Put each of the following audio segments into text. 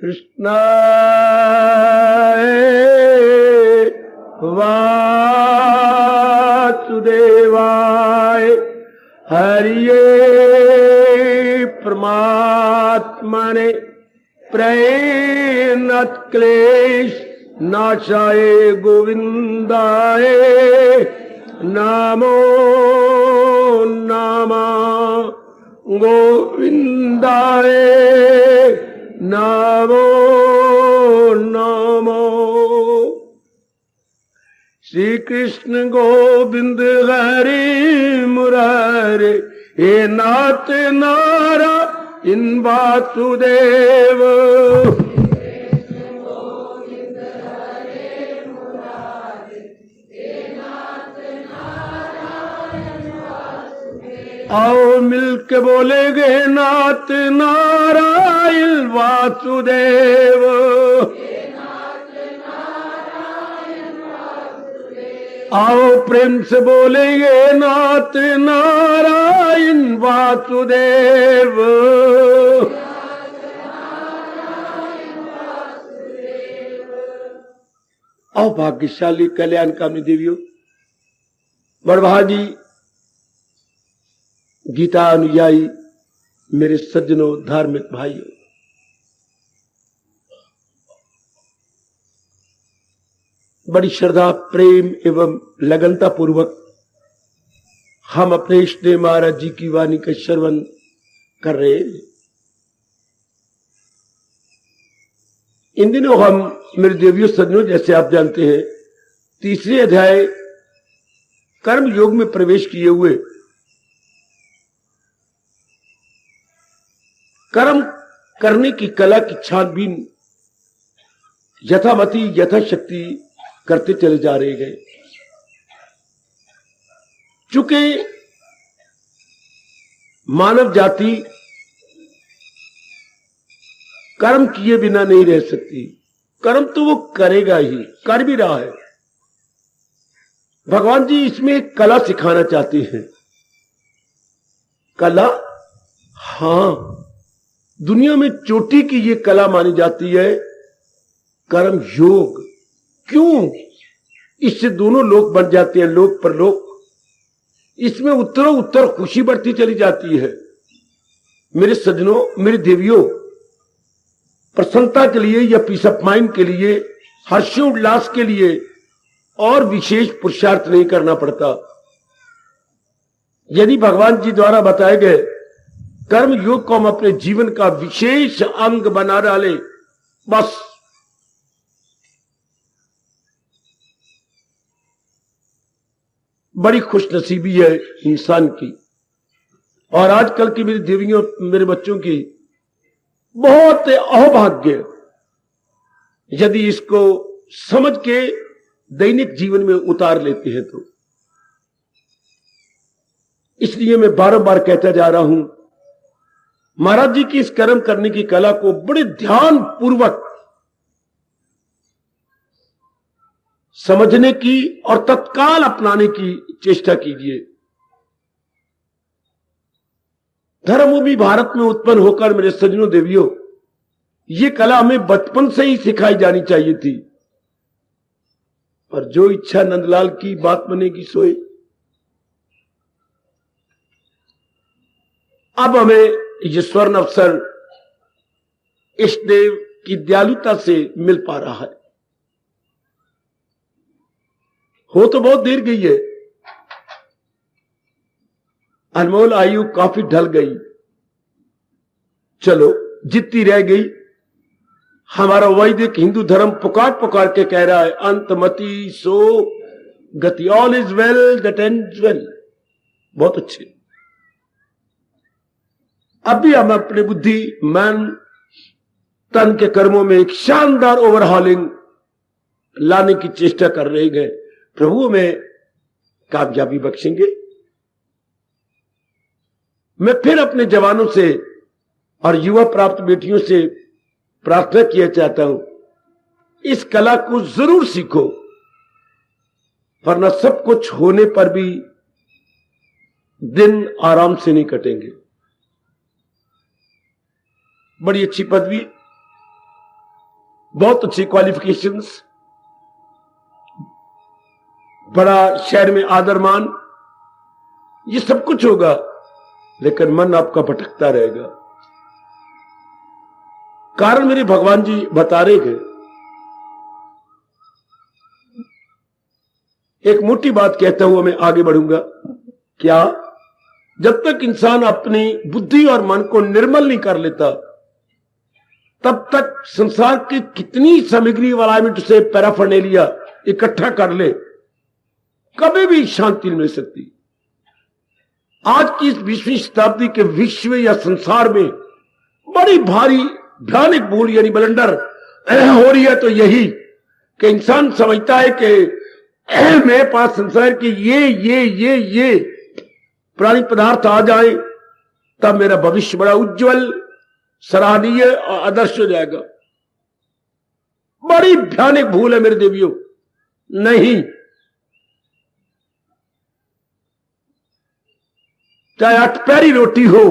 कृष्णाय वासुदेवाय हरिये परमात्मने प्रणतक्लेश नाशाय गोविंदाय नमो नमः गोविंदाय नमो नमो। श्री कृष्ण गोविंद हरि मुरारे हे नाथ नारायण वासुदेव। आओ मिलके बोलेगे नाथ नारायण वासुदेव। आओ प्रेम से बोलेंगे नाथ नारायण वासुदेव। आओ भाग्यशाली कल्याणकामी देवियों, बड़भागी गीता अनुयायी मेरे सज्जनों, धार्मिक भाइयों, बड़ी श्रद्धा प्रेम एवं लगनता पूर्वक हम अपने इष्टदेव महाराज जी की वाणी का श्रवण कर रहे हैं। इन दिनों हम मेरे देवियों सज्जनों, जैसे आप जानते हैं, तीसरे अध्याय कर्म योग में प्रवेश किए हुए कर्म करने की कला की छानबीन यथामति यथाशक्ति करते चले जा रहे हैं। चूंकि मानव जाति कर्म किए बिना नहीं रह सकती, कर्म तो वो करेगा ही, कर भी रहा है। भगवान जी इसमें एक कला सिखाना चाहते हैं। कला, हां, दुनिया में चोटी की ये कला मानी जाती है, कर्म योग। क्यों? इससे दोनों लोक बन जाते हैं, लोक परलोक। इसमें उत्तरों उत्तर खुशी बढ़ती चली जाती है। मेरे सज्जनों, मेरी देवियों, प्रसन्नता के लिए या पीस ऑफ माइंड के लिए, हर्षोल्लास के लिए और विशेष पुरुषार्थ नहीं करना पड़ता। यदि भगवान जी द्वारा बताए गए कर्म योग को हम अपने जीवन का विशेष अंग बना डाले, बस बड़ी खुशनसीबी है इंसान की। और आजकल की मेरी देवियों, मेरे बच्चों की बहुत अहोभाग्य यदि इसको समझ के दैनिक जीवन में उतार लेते हैं तो। इसलिए मैं बार-बार कहता जा रहा हूं, महाराज जी की इस कर्म करने की कला को बड़े ध्यान पूर्वक समझने की और तत्काल अपनाने की चेष्टा कीजिए। धर्मभूमि भारत में उत्पन्न होकर मेरे सज्जनों देवियों, ये कला हमें बचपन से ही सिखाई जानी चाहिए थी। पर जो इच्छा नंदलाल की बात बनेगी सोए। अब हमें ये स्वर्ण अवसर इष्टदेव की दयालुता से मिल पा रहा है। हो तो बहुत देर गई है, अनमोल आयु काफी ढल गई। चलो, जितनी रह गई, हमारा वैदिक हिंदू धर्म पुकार पुकार के कह रहा है, अंतमति सो गति, all is well that ends well. बहुत अच्छे। अभी हम अपनी बुद्धि, मन, तन के कर्मों में एक शानदार ओवरहॉलिंग लाने की चेष्टा कर रहे हैं। प्रभु में कामयाबी बख्शेंगे। मैं फिर अपने जवानों से और युवा प्राप्त बेटियों से प्रार्थना किया चाहता हूं, इस कला को जरूर सीखो, वरना सब कुछ होने पर भी दिन आराम से नहीं कटेंगे। बड़ी अच्छी पदवी बहुत अच्छी क्वालिफिकेशंस, बड़ा शहर में आदर मान, ये सब कुछ होगा, लेकिन मन आपका भटकता रहेगा। कारण मेरे भगवान जी बता रहे थे। एक मोटी बात कहता हुआ मैं आगे बढ़ूंगा। क्या? जब तक इंसान अपनी बुद्धि और मन को निर्मल नहीं कर लेता, तब तक संसार की कितनी सामग्री वाला से पैराफर्नेलिया इकट्ठा कर ले, कभी भी शांति नहीं मिल सकती। आज की इस 20वीं शताब्दी के विश्व या संसार में बड़ी भारी भयानक भूल यानी ब्लंडर हो रही है, तो यही कि इंसान समझता है कि मेरे पास संसार के ये प्राणी पदार्थ आ जाए तब मेरा भविष्य बड़ा उज्जवल, सराहनीय और आदर्श हो जाएगा। बड़ी भयानक भूल है मेरे देवियों। नहीं, चाहे 8 पैरी रोटी हो,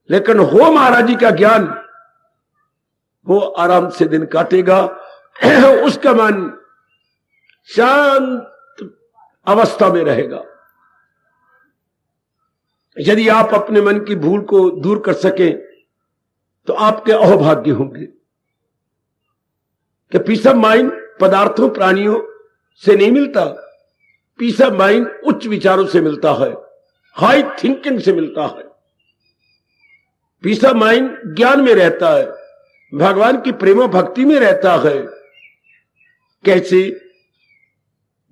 लेकिन हो महाराज जी का ज्ञान, वो आराम से दिन काटेगा, उसका मन शांत अवस्था में रहेगा। यदि आप अपने मन की भूल को दूर कर सकें तो आपके अहोभाग्य होंगे कि पीस ऑफ माइंड पदार्थों प्राणियों से नहीं मिलता। पीस ऑफ माइंड उच्च विचारों से मिलता है, हाई थिंकिंग से मिलता है। पीस ऑफ माइंड ज्ञान में रहता है, भगवान की प्रेम भक्ति में रहता है। कैसे?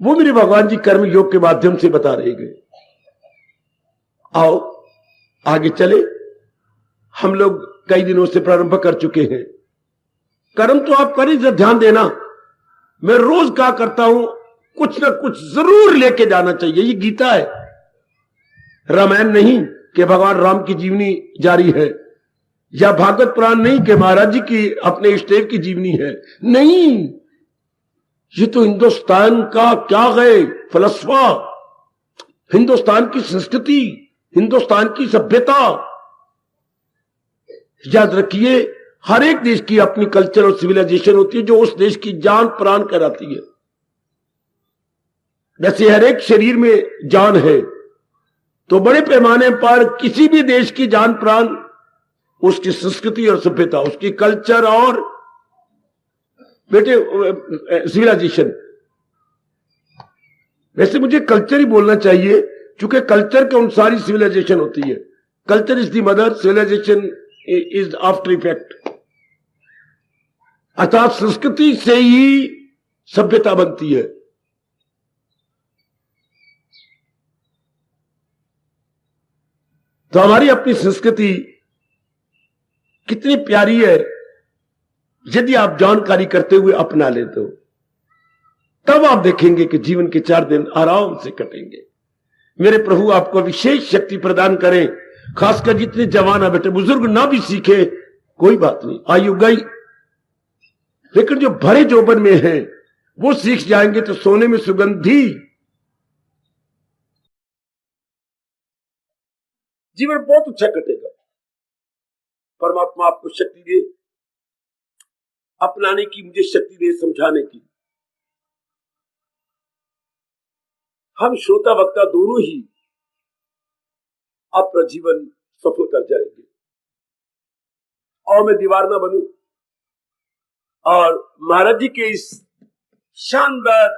वो मेरे भगवान जी कर्म योग के माध्यम से बता रहे गए। आओ आगे चले। हम लोग कई दिनों से प्रारंभ कर चुके हैं। कर्म तो आप करें, जरा ध्यान देना। मैं रोज क्या करता हूं, कुछ ना कुछ जरूर लेके जाना चाहिए। ये गीता है, रामायण नहीं कि भगवान राम की जीवनी जारी है, या भागवत पुराण नहीं कि महाराज जी की अपने इष्टदेव की जीवनी है। नहीं, ये तो हिंदुस्तान का क्या है फलसफा, हिंदुस्तान की संस्कृति, हिंदुस्तान की सभ्यता। याद रखिए, हर एक देश की अपनी कल्चर और सिविलाइजेशन होती है जो उस देश की जान प्राण कराती है। जैसे हर एक शरीर में जान है, तो बड़े पैमाने पर किसी भी देश की जान प्राण उसकी संस्कृति और सभ्यता, उसकी कल्चर और बेटे सिविलाइजेशन। वैसे मुझे कल्चर ही बोलना चाहिए, क्योंकि कल्चर के अनुसार ही सिविलाइजेशन होती है। Culture is the mother, civilisation is after effect. अर्थात संस्कृति से ही सभ्यता बनती है। तो हमारी अपनी संस्कृति कितनी प्यारी है, यदि आप जानकारी करते हुए अपना ले तो तब आप देखेंगे कि जीवन के 4 दिन आराम से कटेंगे। मेरे प्रभु आपको विशेष शक्ति प्रदान करें। खासकर जितने जवान है बेटे, बुजुर्ग ना भी सीखे कोई बात नहीं, आयु गई, लेकिन जो भरे जोबन में हैं वो सीख जाएंगे तो सोने में सुगंधी जीवन बहुत अच्छा कटेगा। परमात्मा आपको शक्ति दे, अपनाने की मुझे शक्ति दे, समझाने की। हम श्रोता वक्ता दोनों ही अपना जीवन सफल कर जाएंगे। और मैं दीवार ना बनूं और महाराज जी के इस शानदार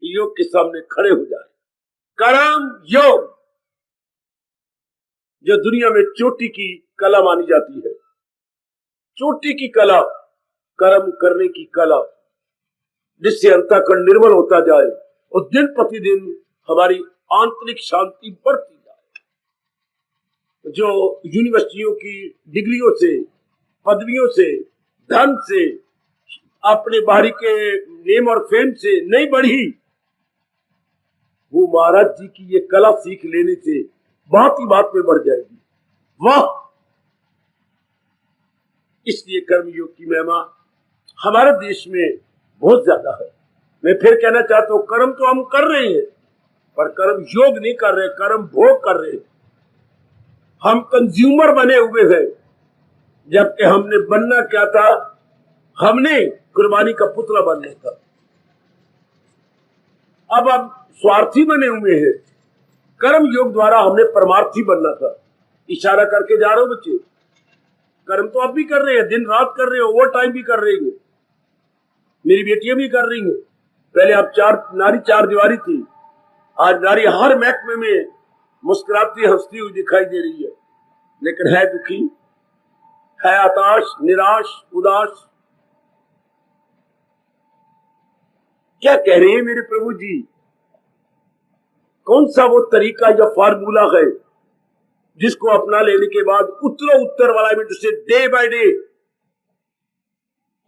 योग के सामने खड़े हो जाए। कर्म योग जो दुनिया में चोटी की कला मानी जाती है, चोटी की कला, कर्म करने की कला, जिससे अंतःकरण निर्मल होता जाए और दिन प्रतिदिन हमारी आंतरिक शांति बढ़ती जाए। जो यूनिवर्सिटियों की डिग्रियों से, पदवियों से, धन से, अपने बाहरी के नेम और फेम से नहीं बढ़ी, वो महाराज जी की ये कला सीख लेने से बात ही बात में बढ़ जाएगी। वाह! इसलिए कर्मयोग की महिमा हमारे देश में बहुत ज्यादा है। मैं फिर कहना चाहता हूं, कर्म तो हम कर रहे हैं, पर कर्म योग नहीं कर रहे, कर्म भोग कर रहे हैं। हम कंज्यूमर बने हुए हैं, जबकि हमने बनना क्या था, हमने कुर्बानी का पुतला बनना था। अब हम स्वार्थी बने हुए हैं। कर्म योग द्वारा हमने परमार्थी बनना था। इशारा करके जा रहे हो बच्चे, कर्म तो आप भी कर रहे हैं, दिन रात कर रहे हो, ओवर टाइम भी कर रहे हो, मेरी बेटियां भी कर रही हैं। पहले आप नारी चार दीवारी थी, आज नारी हर महकमे में मुस्कुराती हंसती हुई दिखाई दे रही है, लेकिन है दुखी, है हताश, निराश, उदास। क्या कह रहे हैं मेरे प्रभु जी? कौन सा वो तरीका या फार्मूला है जिसको अपना लेने के बाद उत्तर वाला मिनट से डे बाय डे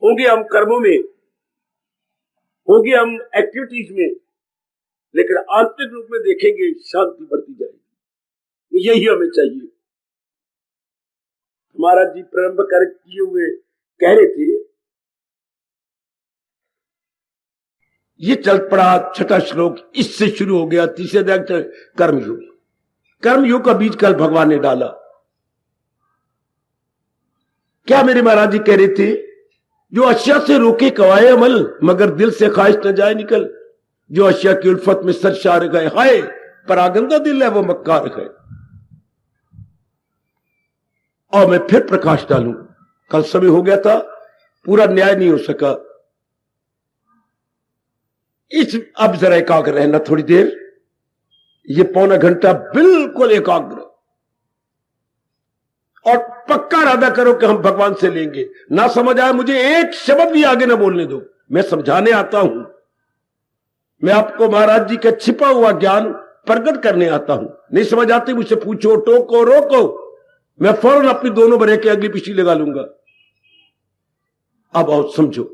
होंगे हम कर्मों में, होंगे हम एक्टिविटीज में, लेकिन आंतरिक रूप में देखेंगे शांति बढ़ती जाएगी। यही हमें चाहिए। महाराज जी प्रारंभ कर किए हुए कह रहे थे, ये चल पड़ा छठा श्लोक, इससे शुरू हो गया तीसरे अध्याय कर्मयोग। कर्मयोग का बीज कल भगवान ने डाला। क्या मेरे महाराज जी कह रहे थे? जो अशिया से रोके कवाए अमल, मगर दिल से ख्वाहिश न जाए निकल। जो अशिया की उल्फत में सर शार गए, हाय परागंदा दिल है वो मक्कार है। और मैं फिर प्रकाश डालूं, कल समय हो गया था, पूरा न्याय नहीं हो सका। अब जरा एकाग्र रहना थोड़ी देर, ये पौना घंटा बिल्कुल एकाग्र, और पक्का इरादा करो कि हम भगवान से लेंगे। ना समझ आए मुझे एक शब्द भी आगे ना बोलने दो, मैं समझाने आता हूं। मैं आपको महाराज जी का छिपा हुआ ज्ञान प्रकट करने आता हूं। नहीं समझ आती मुझसे पूछो, टोको, रोको, मैं फौरन अपनी दोनों बरे के अगली पिछली लगा लूंगा। अब आओ समझो,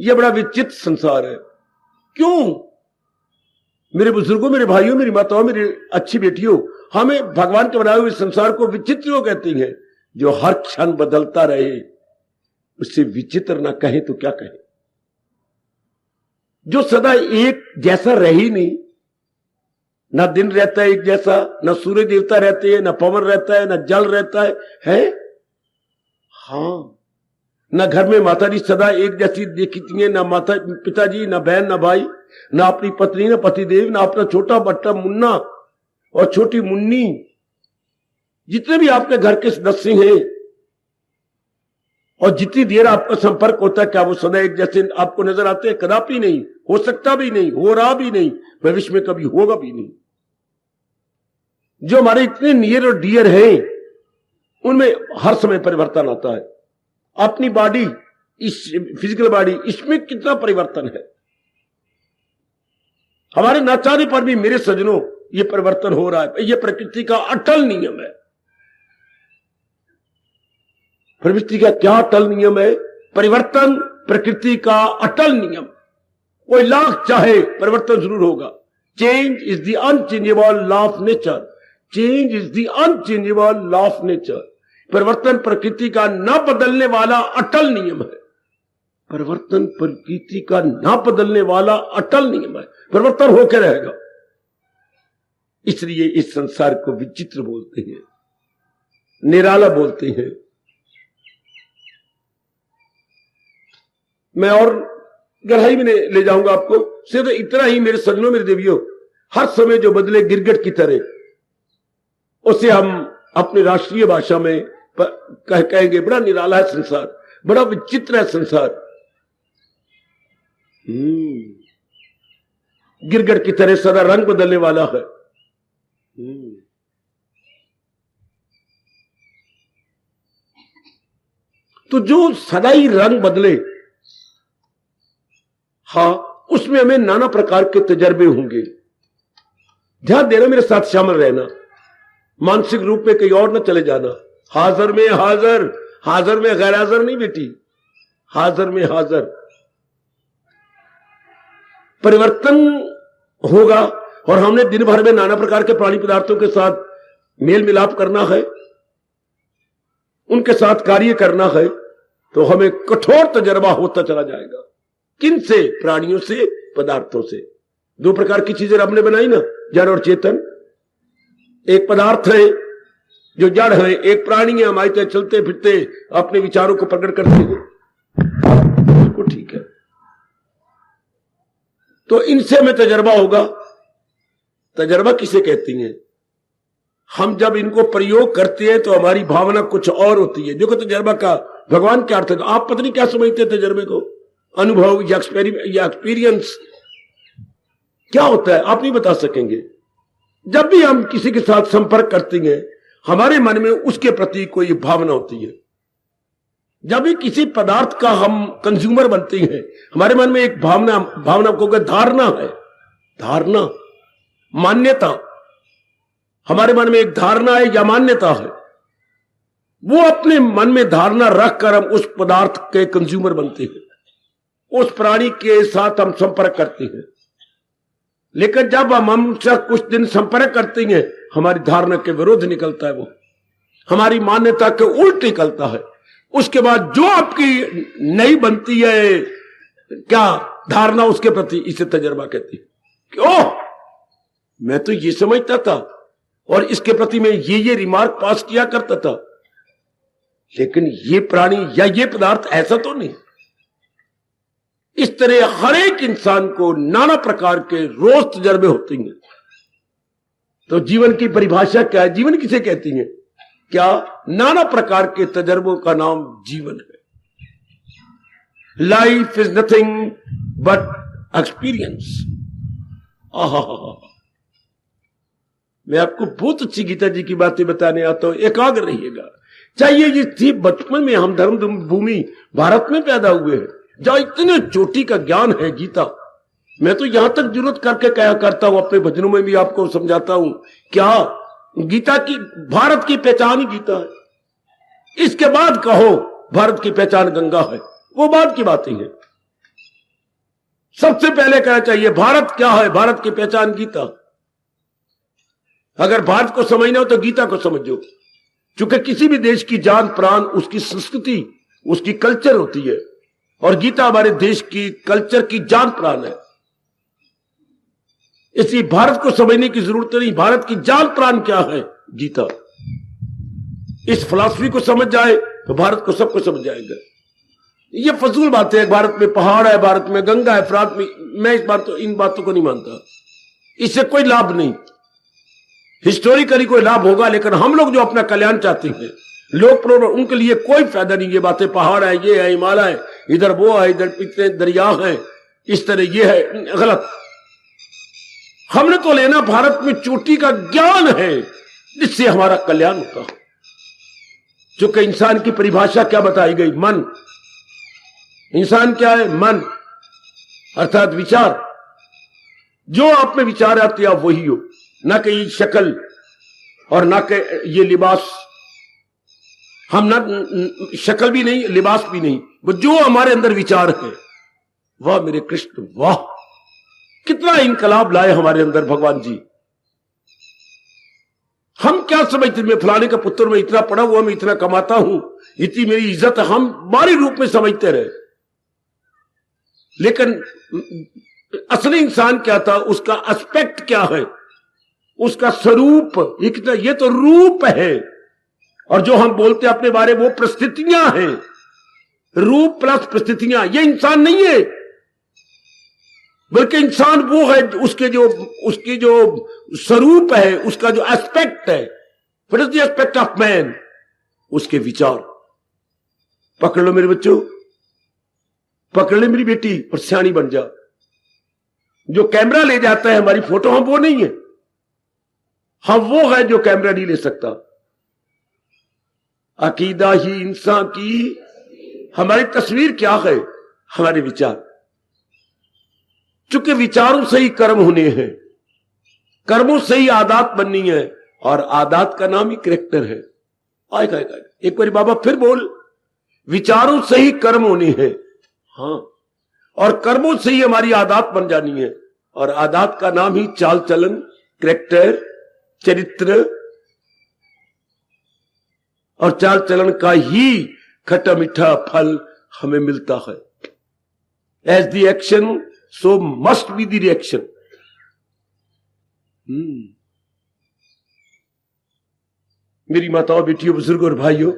यह बड़ा विचित्र संसार है। क्यों मेरे बुजुर्गों, मेरे भाइयों, मेरी माताओं, मेरी अच्छी बेटियों, हमें भगवान के बनाए हुए संसार को विचित्र क्यों कहती हैं? जो हर क्षण बदलता रहे उससे विचित्र ना कहें तो क्या कहें? जो सदा एक जैसा रह ही नहीं, ना दिन रहता है एक जैसा, ना सूर्य देवता रहते हैं, ना पवन रहता है, ना जल रहता है? हाँ, ना घर में माता जी सदा एक जैसी दिखती है, ना माता पिताजी, ना बहन, ना भाई, ना अपनी पत्नी, ना पतिदेव, ना अपना छोटा बट्टा मुन्ना और छोटी मुन्नी, जितने भी आपके घर के सदस्य हैं, और जितनी देर आपका संपर्क होता है, क्या वो सदा एक जैसे आपको नजर आते हैं? कदापि नहीं, हो सकता भी नहीं, हो रहा भी नहीं, भविष्य में कभी होगा भी नहीं। जो हमारे इतने नियर और डियर हैं, उनमें हर समय परिवर्तन आता है। अपनी बॉडी, इस फिजिकल बॉडी, इसमें कितना परिवर्तन है। हमारे ना चाहने पर भी मेरे सज्जनों ये परिवर्तन हो रहा है। ये प्रकृति का अटल नियम है। प्रकृति का क्या अटल नियम है? परिवर्तन प्रकृति का अटल नियम। कोई लाख चाहे, परिवर्तन जरूर होगा। Change is the unchangeable law of nature. Change is the unchangeable law of nature. परिवर्तन प्रकृति का न बदलने वाला अटल नियम है। परिवर्तन प्रकृति का न बदलने वाला अटल नियम है। परिवर्तन होकर रहेगा। इसलिए इस संसार को विचित्र बोलते हैं, निराला बोलते हैं। मैं और गहराई में ले जाऊंगा आपको। सिर्फ इतना ही मेरे सज्जनों, मेरे देवियों, हर समय जो बदले गिरगिट की तरह, उसे हम अपनी राष्ट्रीय भाषा में कहेंगे बड़ा निराला है संसार, बड़ा विचित्र है संसार। गिरगिट की तरह सदा रंग बदलने वाला है। तो जो सदा ही रंग बदले, हाँ, उसमें हमें नाना प्रकार के तजर्बे होंगे। ध्यान देना, मेरे साथ शामिल रहना, मानसिक रूप में कहीं और न चले जाना। हाजिर में हाजिर, हाजिर में गैर हाजिर नहीं बेटी, हाजिर में हाजिर। परिवर्तन होगा और हमने दिन भर में नाना प्रकार के प्राणी पदार्थों के साथ मेल मिलाप करना है, उनके साथ कार्य करना है, तो हमें कठोर तजर्बा होता चला जाएगा। किन से? प्राणियों से, पदार्थों से। दो प्रकार की चीजें रब ने बनाई ना, जड़ और चेतन। एक पदार्थ है जो जड़ है, एक प्राणी है हमारी तरह चलते फिरते अपने विचारों को प्रकट करते हैं। बिल्कुल ठीक है। तो इनसे हमें तजर्बा होगा। तजर्बा किसे कहती हैं? हम जब इनको प्रयोग करते हैं तो हमारी भावना कुछ और होती है। देखो तजर्बा का भगवान क्या अर्थ है? आप पता नहीं क्या समझते हैं तजर्बे को, अनुभव या एक्सपीरियंस क्या होता है आप नहीं बता सकेंगे। जब भी हम किसी के साथ संपर्क करते हैं हमारे मन में उसके प्रति कोई भावना होती है। जब भी किसी पदार्थ का हम कंज्यूमर बनते हैं हमारे मन में एक भावना को धारणा है, धारणा, मान्यता। हमारे मन में एक धारणा है या मान्यता है, वो अपने मन में धारणा रखकर हम उस पदार्थ के कंज्यूमर बनते हैं, उस प्राणी के साथ हम संपर्क करते हैं। लेकिन जब हम हमसे कुछ दिन संपर्क करते हैं हमारी धारणा के विरुद्ध निकलता है, वो हमारी मान्यता के उल्ट निकलता है। उसके बाद जो आपकी नई बनती है क्या धारणा उसके प्रति, इसे तजर्बा कहती है। क्यों? मैं तो ये समझता था और इसके प्रति मैं ये रिमार्क पास किया करता था, लेकिन ये प्राणी या ये पदार्थ ऐसा तो नहीं। इस तरह हर एक इंसान को नाना प्रकार के रोज तजर्बे होते हैं। तो जीवन की परिभाषा क्या है? जीवन किसे कहती है? क्या नाना प्रकार के तजर्बों का नाम जीवन है। Life is nothing but experience. मैं आपको बहुत अच्छी गीता जी की बातें बताने आता हूं, एकाग्र रहिएगा। चाहिए ये थी बचपन में हम धर्म भूमि भारत में पैदा हुए हैं जहां इतने चोटी का ज्ञान है गीता। मैं तो यहां तक जरूरत करके कहा करता हूं, अपने भजनों में भी आपको समझाता हूं, क्या गीता की भारत की पहचान ही गीता है। इसके बाद कहो भारत की पहचान गंगा है, वो बाद की बातें हैं। सबसे पहले कहना चाहिए भारत क्या है, भारत की पहचान गीता। अगर भारत को समझना हो तो गीता को समझो, क्योंकि किसी भी देश की जान प्राण उसकी संस्कृति उसकी कल्चर होती है, और गीता हमारे देश की कल्चर की जान प्राण है। इसलिए भारत को समझने की जरूरत नहीं, भारत की जान प्राण क्या है गीता। इस फिलॉसफी को समझ जाए तो भारत को सबको समझ जाएगा। ये फजूल बातें है, भारत में पहाड़ है, भारत में गंगा है, भारत में, मैं इन बातों को नहीं मानता। इससे कोई लाभ नहीं, हिस्टोरिकली कोई लाभ होगा, लेकिन हम लोग जो अपना कल्याण चाहते हैं लोग उनके लिए कोई फायदा नहीं। ये बातें पहाड़ है, ये है हिमालय है, इधर वो है, इधर इतने दरिया है, इस तरह ये है, गलत। हमने तो लेना भारत में चोटी का ज्ञान है जिससे हमारा कल्याण होता है। चूंकि इंसान की परिभाषा क्या बताई गई? मन। इंसान क्या है? मन, अर्थात विचार। जो आप में विचार आते हैं आप वही हो, ना कि ये शक्ल और ना कि ये लिबास। हम ना शक्ल भी नहीं, लिबास भी नहीं, वो जो हमारे अंदर विचार है। वाह मेरे कृष्ण, वाह कितना इनकलाब लाए हमारे अंदर भगवान जी। हम क्या समझते, मैं फलाने का पुत्र, मैं इतना पढ़ा हुआ, मैं इतना कमाता हूं, इतनी मेरी इज्जत, हम बाहरी रूप में समझते रहे। लेकिन असली इंसान क्या था, उसका एस्पेक्ट क्या है, उसका स्वरूप, ये तो रूप है। और जो हम बोलते हैं अपने बारे में वो परिस्थितियां हैं। रूप प्लस परिस्थितियां, ये इंसान नहीं है, बल्कि इंसान वो है उसके जो स्वरूप है, उसका जो एस्पेक्ट है। What is the aspect of man? उसके विचार। पकड़ लो मेरे बच्चों, पकड़ ले मेरी बेटी और सियानी बन जा। जो कैमरा ले जाता है हमारी फोटो, हम वो नहीं है, हम वो है जो कैमरा नहीं ले सकता। अकीदा ही इंसान की, हमारी तस्वीर क्या है? हमारे विचार। चूंकि विचारों से ही कर्म होने हैं, कर्मों से ही आदत बननी है, और आदत का नाम ही कैरेक्टर है। आएगा एक बार बाबा फिर बोल, विचारों से ही कर्म होने हैं, हाँ, और कर्मों से ही हमारी आदत बन जानी है, और आदत का नाम ही चाल चलन, कैरेक्टर, चरित्र। और चाल चलन का ही खट्टा मीठा फल हमें मिलता है। As the action so must be the reaction. मेरी माताओं, बेटियों, बुजुर्गों और भाइयों,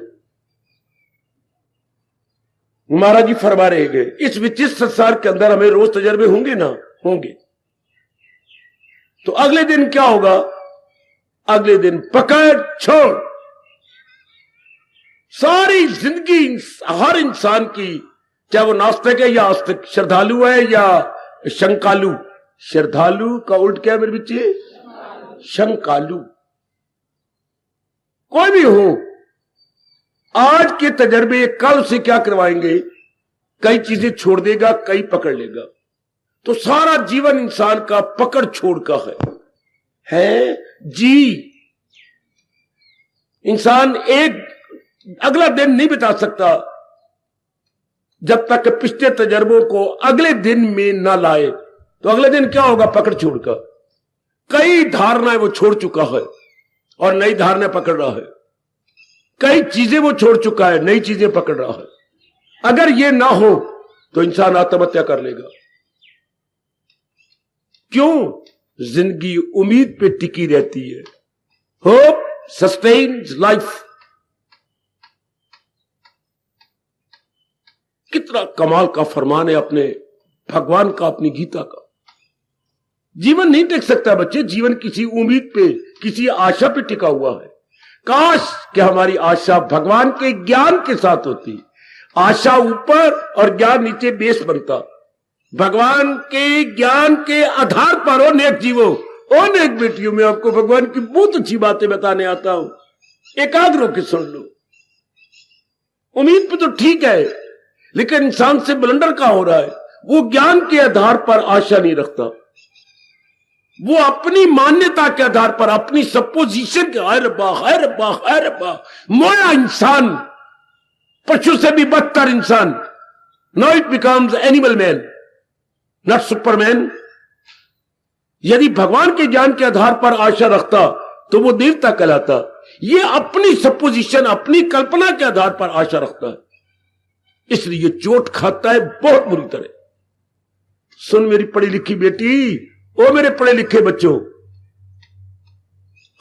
महाराज जी फरमा रहेंगे इस विचित्र संसार के अंदर हमें रोज तजर्बे होंगे ना, होंगे। तो अगले दिन क्या होगा? अगले दिन पकड़ छोड़। सारी जिंदगी हर इंसान की, चाहे वो नास्तिक है या आस्तिक, श्रद्धालु है या शंकालु। श्रद्धालु का उल्ट क्या है मेरे बच्चे? शंकालु। कोई भी हो, आज के तजर्बे कल से क्या करवाएंगे? कई चीजें छोड़ देगा, कई पकड़ लेगा। तो सारा जीवन इंसान का पकड़ छोड़ का है जी। इंसान एक अगला दिन नहीं बिता सकता जब तक पिछले तजर्बों को अगले दिन में ना लाए। तो अगले दिन क्या होगा? पकड़ छोड़ का। कई धारणाएं वो छोड़ चुका है और नई धारणाएं पकड़ रहा है। कई चीजें वो छोड़ चुका है, नई चीजें पकड़ रहा है। अगर ये ना हो तो इंसान आत्महत्या कर लेगा। क्यों? जिंदगी उम्मीद पे टिकी रहती है। Hope sustains life. कितना कमाल का फरमान है अपने भगवान का, अपनी गीता का। जीवन नहीं टिक सकता बच्चे, जीवन किसी उम्मीद पे, किसी आशा पे टिका हुआ है। काश कि हमारी आशा भगवान के ज्ञान के साथ होती। आशा ऊपर और ज्ञान नीचे बेस बनता। भगवान के ज्ञान के आधार पर ओ नेक जीवो, ओ नेक बेटियों, मैं आपको भगवान की बहुत अच्छी बातें बताने आता हूं, एकाग्र होकर सुन लो। उम्मीद पे तो ठीक है, लेकिन इंसान से ब्लंडर का हो रहा है। वो ज्ञान के आधार पर आशा नहीं रखता, वो अपनी मान्यता के आधार पर, अपनी सपोजिशन के हर मोया इंसान, पशु से भी बदतर इंसान। Now it becomes animal man, not Superman. यदि भगवान के ज्ञान के आधार पर आशा रखता तो वो देवता कहलाता। ये अपनी सपोजिशन, अपनी कल्पना के आधार पर आशा रखता है, इसलिए चोट खाता है बहुत बुरी तरह। सुन मेरी पढ़ी लिखी बेटी, ओ मेरे पढ़े लिखे बच्चों,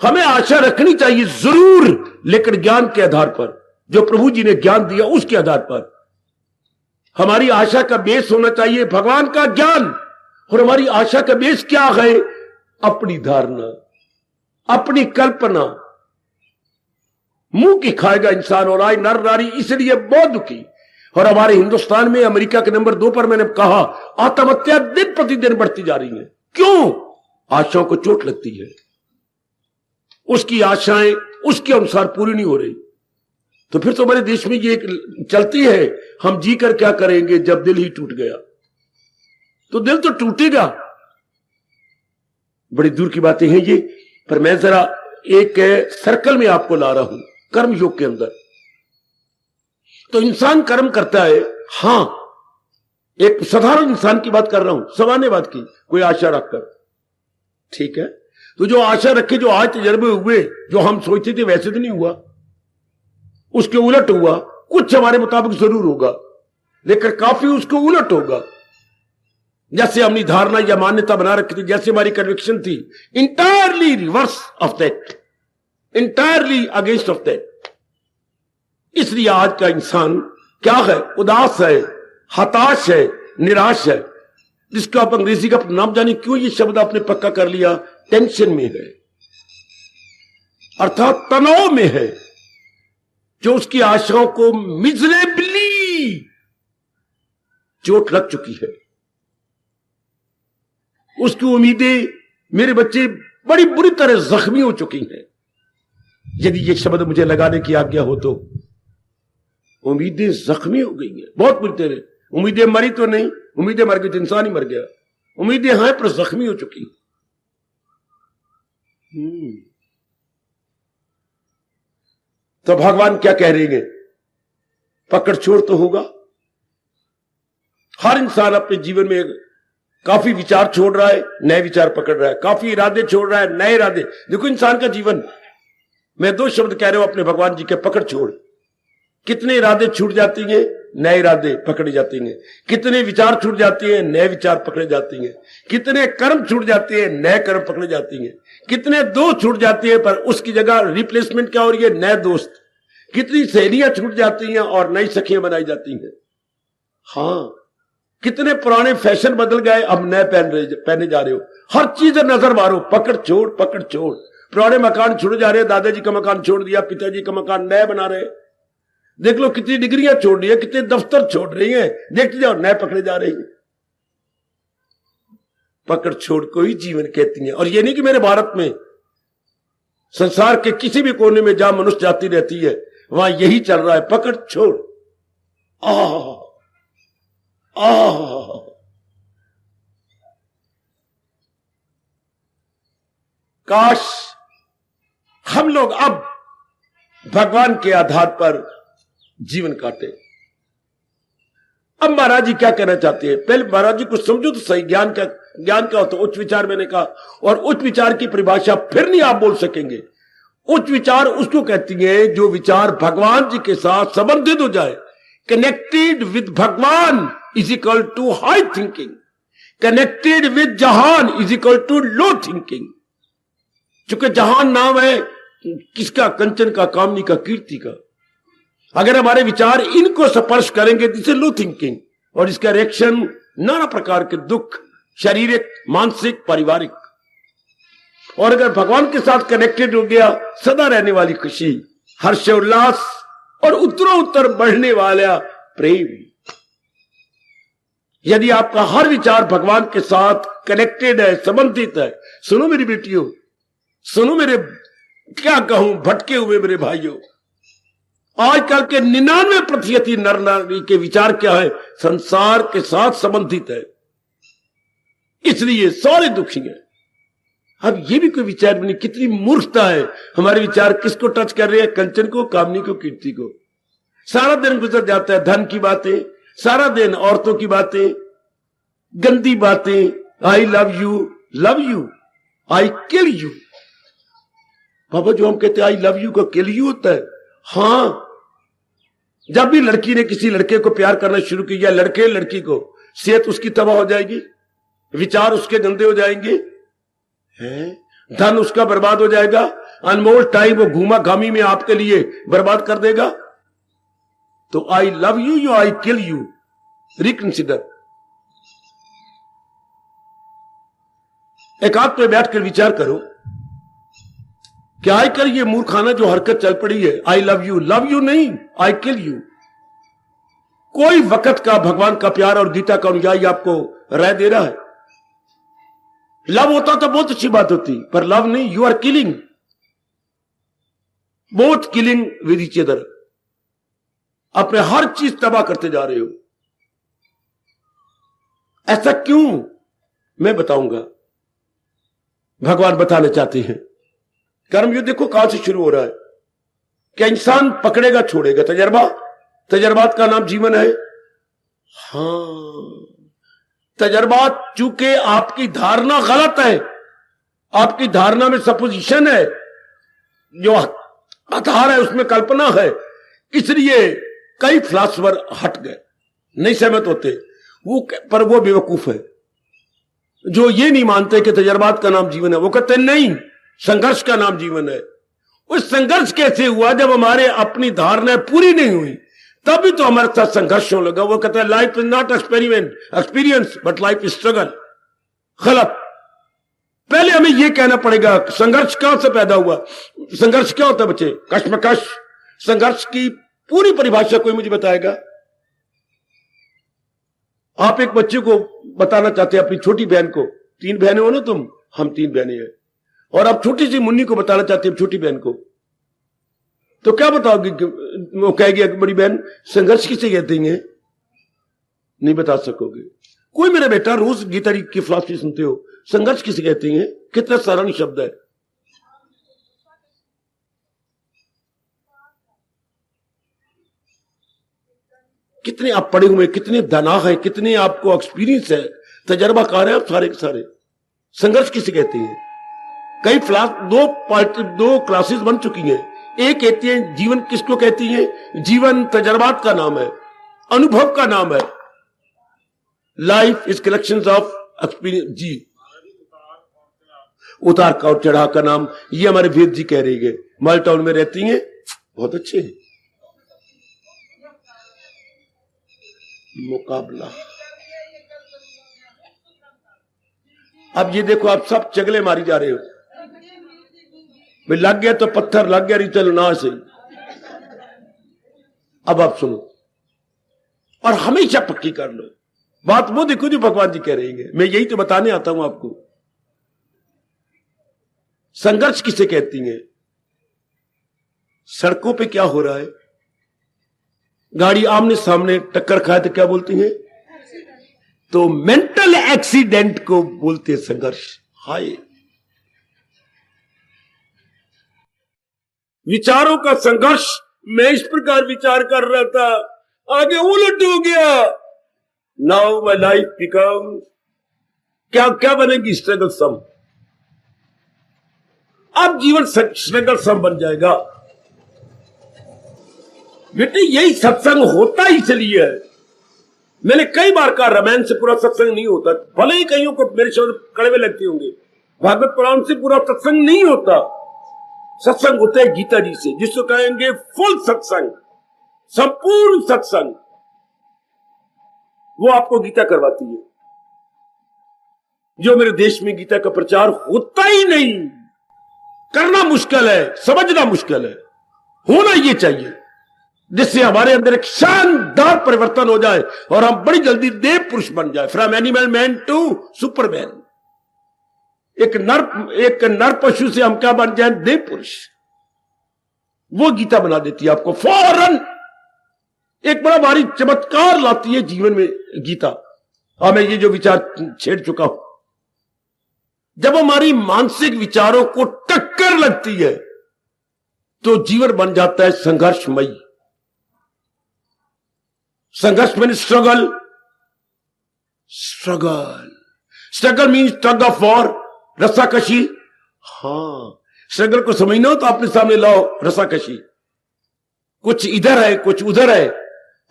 हमें आशा रखनी चाहिए जरूर, लेकिन ज्ञान के आधार पर, जो प्रभु जी ने ज्ञान दिया उसके आधार पर। हमारी आशा का बेस होना चाहिए भगवान का ज्ञान। और हमारी आशा का बेस क्या है? अपनी धारणा, अपनी कल्पना। मुंह की खाएगा इंसान और आए नर नारी, इसलिए बहुत दुखी। और हमारे हिंदुस्तान में अमेरिका के नंबर 2 पर मैंने कहा, आत्महत्या दिन प्रतिदिन बढ़ती जा रही है। क्यों? आशाओं को चोट लगती है, उसकी आशाएं उसके अनुसार पूरी नहीं हो रही। तो फिर तो हमारे देश में ये चलती है, हम जी कर क्या करेंगे जब दिल ही टूट गया। तो दिल तो टूटेगा, बड़ी दूर की बातें हैं ये, पर मैं जरा एक सर्कल में आपको ला रहा हूं कर्म योग के अंदर। तो इंसान कर्म करता है, हां, एक साधारण इंसान की बात कर रहा हूं, सामान्य बात की, कोई आशा रखकर, ठीक है। तो जो आशा रखे, जो आज तजर्बे हुए, जो हम सोचते थे वैसे तो नहीं हुआ, उसके उलट हुआ। कुछ हमारे मुताबिक जरूर होगा, लेकिन काफी उसके उलट होगा। जैसे हमने धारणा या मान्यता बना रखी थी, जैसे हमारी कन्विक्शन थी, entirely reverse of that, entirely against of that. इसलिए आज का इंसान क्या है? उदास है, हताश है, निराश है, जिसको आप अंग्रेजी का नाम जाने क्यों ये शब्द आपने पक्का कर लिया, टेंशन में है, अर्थात तनाव में है, जो उसकी आशाओं को मिजरेबली चोट लग चुकी है। उसकी उम्मीदें, मेरे बच्चे, बड़ी बुरी तरह जख्मी हो चुकी हैं। यदि ये शब्द मुझे लगाने की आज्ञा हो तो, उम्मीदें जख्मी हो गई हैं बहुत बुरी तरह। उम्मीदें मरी तो नहीं, उम्मीदें मर गई तो इंसान ही मर गया। उम्मीदें हैं पर जख्मी हो चुकी। तो भगवान क्या कह रहे हैं? पकड़ छोड़ तो होगा। हर इंसान अपने जीवन में काफी विचार छोड़ रहा है, नए विचार पकड़ रहा है, काफी इरादे छोड़ रहा है, नए इरादे। देखो इंसान का जीवन, मैं 2 शब्द कह रहा हूं अपने भगवान जी के, पकड़ छोड़। कितने इरादे छूट जाती हैं, नए इरादे पकड़े जाते हैं। कितने विचार छूट जाते हैं, नए विचार पकड़े जाते हैं। कितने कर्म छूट जाते हैं, नए कर्म पकड़े जाते हैं। कितने दोस्त छूट जाते हैं, पर उसकी जगह रिप्लेसमेंट क्या हो रही है, नए दोस्त। कितनी सहेलियां छूट जाती हैं और नई सखियां बनाई जाती हैं। हाँ, कितने पुराने फैशन बदल गए, अब नए पहने जा रहे हो। हर चीज नजर मारो, पकड़ छोड़ पकड़ छोड़। पुराने मकान छोड़ जा रहे, दादाजी का मकान छोड़ दिया, पिताजी का मकान नया बना रहे। देख लो कितनी डिग्रियां छोड़ रही है, कितने दफ्तर छोड़ रही हैं, देखते जाओ नए पकड़े जा रहे हैं। पकड़ छोड़ को ही जीवन कहती है। और ये नहीं कि मेरे भारत में, संसार के किसी भी कोने में जहां मनुष्य जाति रहती है वहां यही चल रहा है, पकड़ छोड़। काश हम लोग अब भगवान के आधार पर जीवन काटे। अब महाराज जी क्या कहना चाहते हैं, पहले महाराज जी को समझो तो सही। ज्ञान क्या होता है? उच्च विचार मैंने कहा, और उच्च विचार की परिभाषा फिर नहीं आप बोल सकेंगे। उच्च विचार उसको कहती है जो विचार भगवान जी के साथ संबंधित हो जाए। Connected with Bhagwan is equal to high thinking, connected with jahan is equal to low thinking. चूंकि जहान नाम है किसका? कंचन का, कामनी का, कीर्ति का। अगर हमारे विचार इनको स्पर्श करेंगे तो इसे लो थिंकिंग, और इसका रिएक्शन नाना प्रकार के दुख, शारीरिक, मानसिक, पारिवारिक। और अगर भगवान के साथ कनेक्टेड हो गया, सदा रहने वाली खुशी, हर्षोल्लास और उत्तरोत्तर बढ़ने वाला प्रेम। यदि आपका हर विचार भगवान के साथ कनेक्टेड है, संबंधित है, सुनो मेरी बेटियों, सुनो मेरे, क्या कहूं भटके हुए मेरे भाइयों, आजकल के 99% नर नारी के विचार क्या है? संसार के साथ संबंधित है, इसलिए सारे दुखी हैं। अब ये भी कोई विचार नहीं, कितनी मूर्खता है। हमारे विचार किसको टच कर रहे हैं? कंचन को, कामनी को, कीर्ति को। सारा दिन गुजर जाता है धन की बातें, सारा दिन औरतों की बातें, गंदी बातें। I love you, I kill you. बाबा जो हम कहते हैं आई लव यू का किल यू होता है। हां, जब भी लड़की ने किसी लड़के को प्यार करना शुरू किया, लड़के लड़की को, सेहत उसकी तबाह हो जाएगी, विचार उसके गंदे हो जाएंगे, धन उसका बर्बाद हो जाएगा, अनमोल टाइम वो घूमा घामी में आपके लिए बर्बाद कर देगा। तो आई लव यू या आई किल यू, रिकंसिडर। एकांत पे बैठकर विचार करो, क्या आजकल ये मूर्खाना जो हरकत चल पड़ी है, आई लव यू नहीं, आई किल यू। कोई वक्त का भगवान का प्यार और गीता का अनुयायी आपको राय दे रहा है? लव होता तो बहुत अच्छी बात होती, पर लव नहीं, you are killing, both killing with each other. अपने हर चीज तबाह करते जा रहे हो। ऐसा क्यों? मैं बताऊंगा। भगवान बताना चाहते हैं। कर्मयुद्ध देखो कहां से शुरू हो रहा है। क्या इंसान पकड़ेगा छोड़ेगा? तजर्बात का नाम जीवन है। हां, तजर्बात चूंकि आपकी धारणा गलत है, आपकी धारणा में सपोजिशन है, जो आधार है उसमें कल्पना है, इसलिए कई फिलासफर हट गए, नहीं सहमत होते वो। पर वो बेवकूफ है जो ये नहीं मानते कि तजर्बात का नाम जीवन है। वो कहते नहीं, संघर्ष का नाम जीवन है। उस संघर्ष कैसे हुआ? जब हमारे अपनी धारणाएं पूरी नहीं हुई, तभी तो हमारे साथ संघर्ष होने लगा। वो कहता है life is not experience but life is struggle. गलत। पहले हमें यह कहना पड़ेगा संघर्ष कहां से पैदा हुआ। संघर्ष क्या होता है बच्चे? कश्मकश। संघर्ष की पूरी परिभाषा कोई मुझे बताएगा? आप एक बच्चे को बताना चाहते हैं, अपनी छोटी बहन को, 3 बहनें हो ना तुम, हम 3 बहनें हैं, और आप छोटी सी मुन्नी को बताना चाहते हैं छोटी बहन को, तो क्या बताओगे? वो कहेगी बड़ी बहन संघर्ष किसे कहते हैं? नहीं बता सकोगे। कोई मेरा बेटा रोज गीता की फिलॉसफी सुनते हो, संघर्ष किसे कहते हैं? कितना साधारण शब्द है। कितने आप पढ़े हुए, कितने दाना है, कितने आपको एक्सपीरियंस है, तजर्बाकार है आप सारे के सारे। संघर्ष किसे कहते हैं? कई दो क्लासेस बन चुकी हैं। एक कहती है जीवन किसको कहती है? जीवन तजर्बात का नाम है, अनुभव का नाम है। Life is collection of experience. जी, उतार का और चढ़ाव का नाम, ये हमारे वेद जी कह रही है। माल टाउन में रहती हैं, बहुत अच्छे हैं। मुकाबला। अब ये देखो, आप सब चगले मारी जा रहे हो, भाई लग गया तो पत्थर, लग गया नहीं चलो ना सही। अब आप सुनो और हमेशा पक्की कर लो बात। वो देखो जो भगवान जी कह रहे हैं, मैं यही तो बताने आता हूं आपको। संघर्ष किसे कहती हैं? सड़कों पे क्या हो रहा है, गाड़ी आमने सामने टक्कर खाए तो क्या बोलती हैं? तो मेंटल एक्सीडेंट को बोलते हैं संघर्ष। हाय, विचारों का संघर्ष। मैं इस प्रकार विचार कर रहा था, आगे उलट हो गया। नाउ माई लाइफ बिकम, क्या क्या बनेगी? स्ट्रगल सम। अब जीवन स्ट्रगल सम बन जाएगा। बेटे यही सत्संग होता इसलिए है। मैंने कई बार कहा रामायण से पूरा सत्संग नहीं होता, भले ही कईयों को मेरे शब्द कड़वे लगते होंगे। भागवत पुराण से पूरा सत्संग नहीं होता। सत्संग होता है गीता जी से, जिसको कहेंगे फुल सत्संग, संपूर्ण सत्संग। वो आपको गीता करवाती है। जो मेरे देश में गीता का प्रचार होता ही नहीं, करना मुश्किल है, समझना मुश्किल है, होना ये चाहिए, जिससे हमारे अंदर एक शानदार परिवर्तन हो जाए और हम बड़ी जल्दी देव पुरुष बन जाए। From animal man to superman. एक नर पशु से हम क्या बन जाए? देव पुरुष। वो गीता बना देती है आपको फौरन। एक बड़ा भारी चमत्कार लाती है जीवन में गीता। और मैं ये जो विचार छेड़ चुका हूं, जब हमारी मानसिक विचारों को टक्कर लगती है तो जीवन बन जाता है संघर्षमयी। संघर्ष में struggle, struggle means tug of war, रस्साकशी। हां, स्ट्रगल को समझना हो तो अपने सामने लाओ रस्साकशी। कुछ इधर है, कुछ उधर है,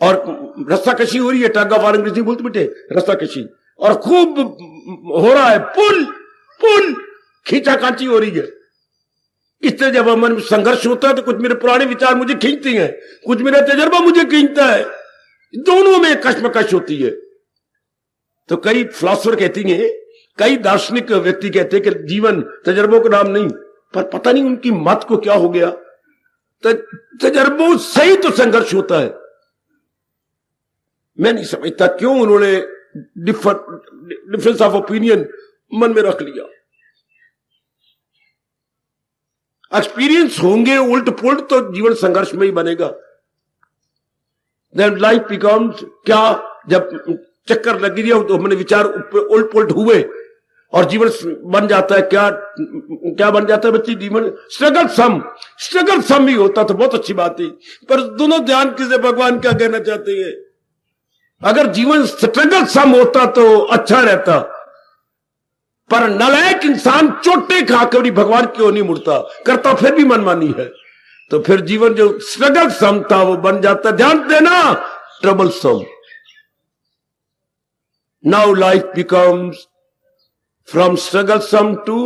और रस्साकशी हो रही है। टग ऑफ वॉर अंग्रेजी बोलते बेटे, रस्साकशी। और खूब हो रहा है, पुल पुल, खींचा कांची हो रही है। इस तरह जब मन में संघर्ष होता है तो कुछ मेरे पुराने विचार मुझे खींचती हैं, कुछ मेरा तजर्बा मुझे खींचता है। दोनों में कश्मकश होती है। तो कई फिलोसोफर कहती हैं, कई दार्शनिक व्यक्ति कहते हैं कि जीवन तजर्बों का नाम नहीं, पर पता नहीं उनकी मत को क्या हो गया। तजर्बों से ही तो संघर्ष होता है। मैं नहीं समझता क्यों उन्होंने डिफरेंस ऑफ ओपिनियन मन में रख लिया। एक्सपीरियंस होंगे उल्ट पुल्ट तो जीवन संघर्ष में ही बनेगा। देन लाइफ बिकम्स, क्या जब चक्कर लग गया तो हमने विचार उल्ट पुल्ट हुए और जीवन बन जाता है। क्या बन जाता है बच्ची? जीवन स्ट्रगल सम ही होता तो बहुत अच्छी बात है। पर दोनों ध्यान किसे भगवान क्या कहना चाहते हैं? अगर जीवन स्ट्रगल सम होता तो अच्छा रहता, पर नालायक इंसान चोटे खाकर भी भगवान क्यों नहीं मुड़ता, करता फिर भी मनमानी है। तो फिर जीवन जो स्ट्रगल सम था वो बन जाता, ध्यान देना, troublesome. Now life becomes from struggle some to,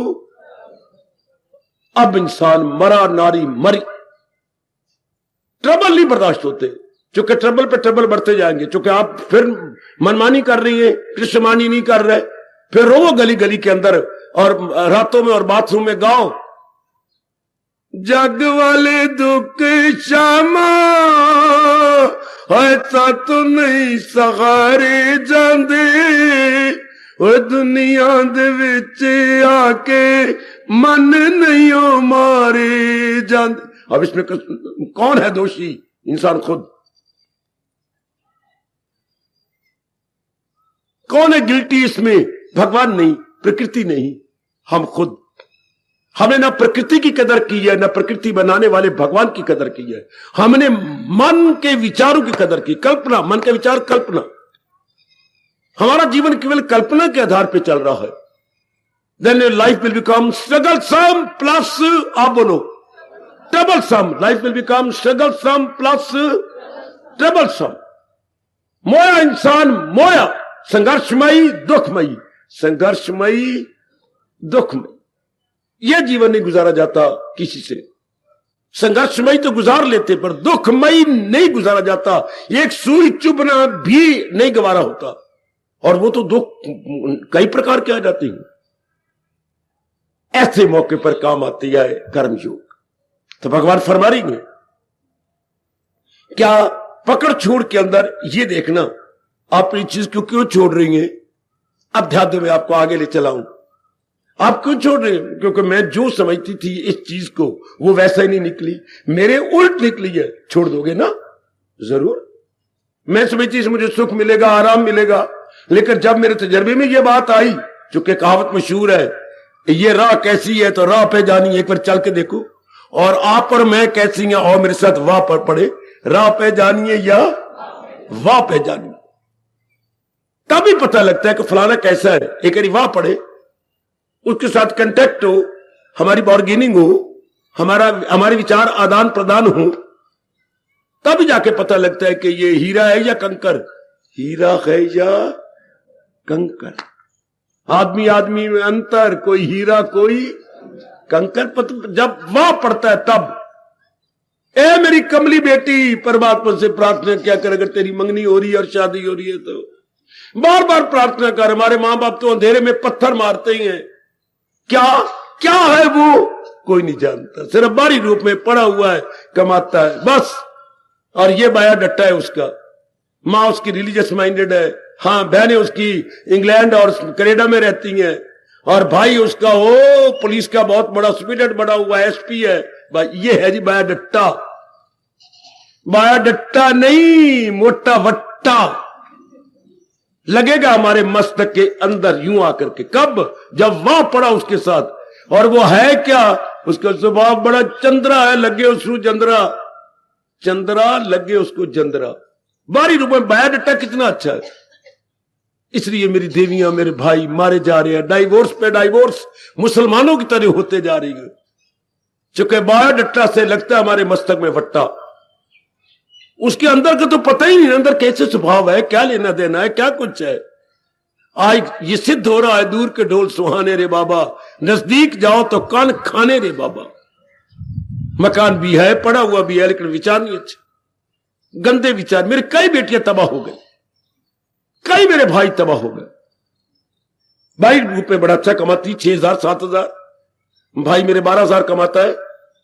अब इंसान मरा नारी मरी। ट्रबल नहीं बर्दाश्त होते, चूंकि ट्रबल पे ट्रबल बढ़ते जाएंगे। चूंकि आप फिर मनमानी कर रही है, कृष्णमानी नहीं कर रहे, फिर रो गली गली के अंदर और रातों में और बाथरूम में गाओ, जग वाले दुख शामा ऐसा तो नहीं सहारे जांदे, वो दुनिया दे विच आके मन नहीं मारे जांदे। अब इसमें कौन है दोषी? इंसान खुद। कौन है गिल्टी इसमें? भगवान नहीं, प्रकृति नहीं, हम खुद। हमने ना प्रकृति की कदर की है, ना प्रकृति बनाने वाले भगवान की कदर की है। हमने मन के विचारों की कदर की। कल्पना, मन के विचार कल्पना। हमारा जीवन केवल कल्पना के आधार पर चल रहा है। Then life will become struggle sum plus, आप बोलो trouble sum. Life will become struggle sum plus trouble sum. मोया इंसान, मोया संघर्षमयी दुखमयी, संघर्षमयी दुखमयी। यह जीवन नहीं गुजारा जाता किसी से। संघर्षमयी तो गुजार लेते, पर दुखमयी नहीं गुजारा जाता। एक सुई चुभना भी नहीं गवारा होता, और वो तो दुख कई प्रकार के आ जाते हैं। ऐसे मौके पर काम आती है कर्मयोग। तो भगवान फरमा रही है, क्या पकड़ छोड़ के अंदर ये देखना आप इस चीज को क्यों छोड़ रही हैं। अध्यात्म में आपको आगे ले चलाऊं, आप क्यों छोड़ रहे हैं? क्योंकि मैं जो समझती थी इस चीज को वो वैसा ही नहीं निकली, मेरे उल्ट निकली है। छोड़ दोगे ना? जरूर। मैं समझती थी मुझे सुख मिलेगा, आराम मिलेगा, लेकिन जब मेरे तजर्बे में ये बात आई, चूंकि कहावत मशहूर है, ये राह कैसी है तो राह पे जानी, एक बार चल के देखो, और आप और मैं कैसी हैं, और मेरे साथ वाह पर पड़े, राह पे जानिए या वाह पे जानिए, तभी पता लगता है कि फलाना कैसा है। एक बारी वाह पड़े, उसके साथ कंटेक्ट हो, हमारी बार्गेनिंग हो, हमारे विचार आदान प्रदान हो, तभी जाके पता लगता है कि ये हीरा है या कंकर, हीरा है या कंकर। आदमी आदमी में अंतर, कोई हीरा कोई कंकर। जब वाह पड़ता है तब, ए मेरी कमली बेटी, परमात्मा से प्रार्थना क्या कर, अगर तेरी मंगनी हो रही है और शादी हो रही है तो बार बार प्रार्थना कर। हमारे मां बाप तो अंधेरे में पत्थर मारते ही हैं, क्या क्या है वो कोई नहीं जानता, सिर्फ बाहरी रूप में पड़ा हुआ है, कमाता है बस। और ये बाया डट्टा है उसका, मां उसकी रिलीजियस माइंडेड है, हाँ बहनें उसकी इंग्लैंड और कनाडा में रहती हैं, और भाई उसका वो पुलिस का बहुत बड़ा सुपरिटेंडेंट बना हुआ है, एसपी है। भाई ये है जी बाया डट्टा। बाया डट्टा नहीं, मोटा वट्टा लगेगा हमारे मस्तक के अंदर यूं आकर के। कब? जब वहां पड़ा उसके साथ। और वो है क्या? उसका स्वभाव बड़ा चंद्रा है, लगे उसको जंद्रा, चंद्रा लगे उसको जंद्रा। बारी रूप में बाया डट्टा कितना अच्छा है। इसलिए मेरी देवियां, मेरे भाई मारे जा रहे हैं, डाइवोर्स पे डाइवोर्स मुसलमानों की तरह होते जा रही है, चूंकि बाया डट्टा से लगता है हमारे मस्तक में वट्टा। उसके अंदर का तो पता ही नहीं, अंदर कैसे स्वभाव है, क्या लेना देना है, क्या कुछ है। आज ये सिद्ध हो रहा है, दूर के ढोल सुहाने रे बाबा, नजदीक जाओ तो कान खाने रे बाबा। मकान भी है, पड़ा हुआ भी है, लेकिन विचार नहीं अच्छा, गंदे विचार। मेरे कई बेटियां तबाह हो गई, कई मेरे भाई तबाह हो गए। भाई रूप में बड़ा अच्छा कमाती, 6,000 7,000, भाई मेरे 12,000 कमाता है,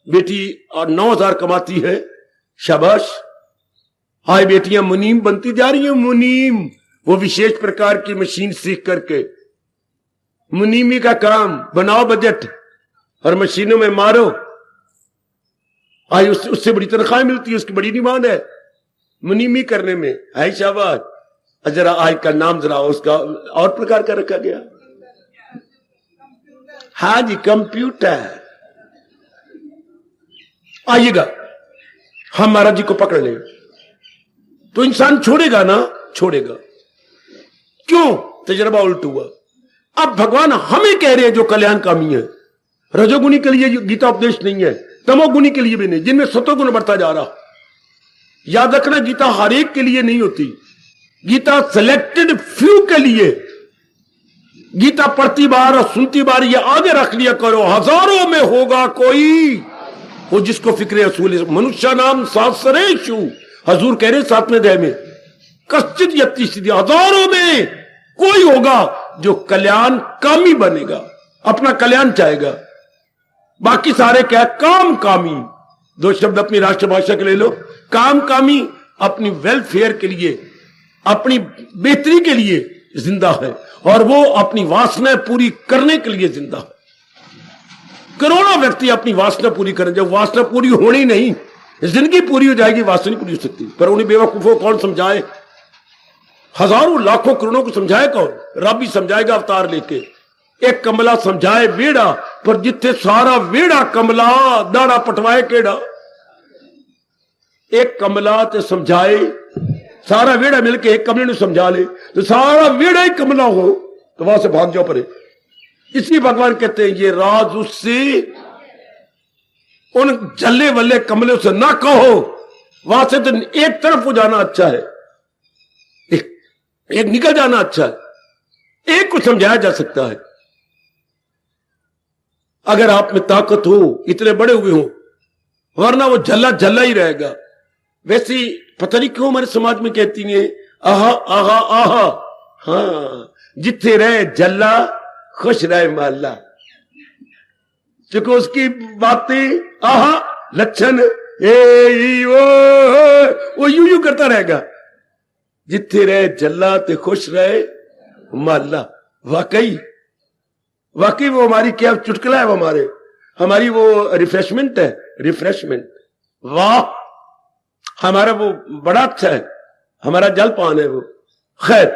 बेटी 9,000 कमाती है, शाबाश। हाय बेटियां मुनीम बनती जा रही हैं, मुनीम, वो विशेष प्रकार की मशीन सीख करके मुनीमी का काम, बनाओ बजट और मशीनों में मारो। आज उससे बड़ी तनख्वाह मिलती है, उसकी बड़ी डिमांड है मुनीमी करने में। है शाबाश। जरा आज का नाम जरा उसका और प्रकार का रखा गया, हाँ जी कंप्यूटर। आइएगा, हम महाराज जी को पकड़ ले तो इंसान छोड़ेगा ना, छोड़ेगा। क्यों? तजर्बा उल्ट हुआ। अब भगवान हमें कह रहे हैं जो कल्याण कामी है, रजोगुनी के लिए गीता उपदेश नहीं है, तमोगुनी के लिए भी नहीं, जिनमें सतोगुण बढ़ता जा रहा। याद रखना, गीता हर एक के लिए नहीं होती, गीता सिलेक्टेड फ्यू के लिए। गीता पढ़ती बार और सुनती बार ये आगे रख लिया करो, हजारों में होगा कोई वो जिसको फिक्र असूल। मनुष्य नाम शास्त्रेषु, हजूर कह रहे 7वें अध्याय में, कश्चित यति सिद्धि, हजारों में कोई होगा जो कल्याण कामी बनेगा, अपना कल्याण चाहेगा। बाकी सारे क्या? काम कामी। दो शब्द अपनी राष्ट्रभाषा के ले लो, काम कामी अपनी वेलफेयर के लिए, अपनी बेहतरी के लिए जिंदा है, और वो अपनी वासनाएं पूरी करने के लिए जिंदा है। करोड़ों व्यक्ति अपनी वासना पूरी करें, जब वासना पूरी होनी नहीं, जिंदगी पूरी हो जाएगी, वासना नहीं पूरी हो सकती। पर उन्हें बेवकूफों को कौन समझाए? हजारों लाखों करोड़ों को समझाए कौन? रब ही समझाएगा अवतार लेके। एक कमला समझाए वेड़ा, पर जिथे सारा वेड़ा कमला, दाड़ा पटवाए केड़ा। एक कमला ते समझाए, सारा वेड़ा मिलके एक कमले ने समझा ले, तो सारा वेड़ा ही कमला हो, तो वहां से भाग जाओ परे। इसलिए भगवान कहते हैं ये राज उससे, उन जल्ले वल्ले कमले से ना कहो, वहां से तो एक तरफ हो जाना अच्छा है, एक निकल जाना अच्छा है। एक को समझाया जा सकता है। अगर आप में ताकत हो, इतने बड़े हुए हो वरना वो झल्ला झल्ला ही रहेगा। वैसे पता नहीं क्यों हमारे समाज में कहती है आहा आहा आहा, हाँ जिथे रहे झल्ला खुश रहे मोहल्ला, क्योंकि उसकी बातें आहा लक्षण वो यूं करता रहेगा, जिथे रहे झल्ला ते खुश रहे मोहल्ला। वाकई वाकई वो हमारी क्या चुटकुला है, वो हमारी वो रिफ्रेशमेंट है, रिफ्रेशमेंट। वाह, हमारा वो बड़ा अच्छा है, हमारा जलपान है वो। खैर,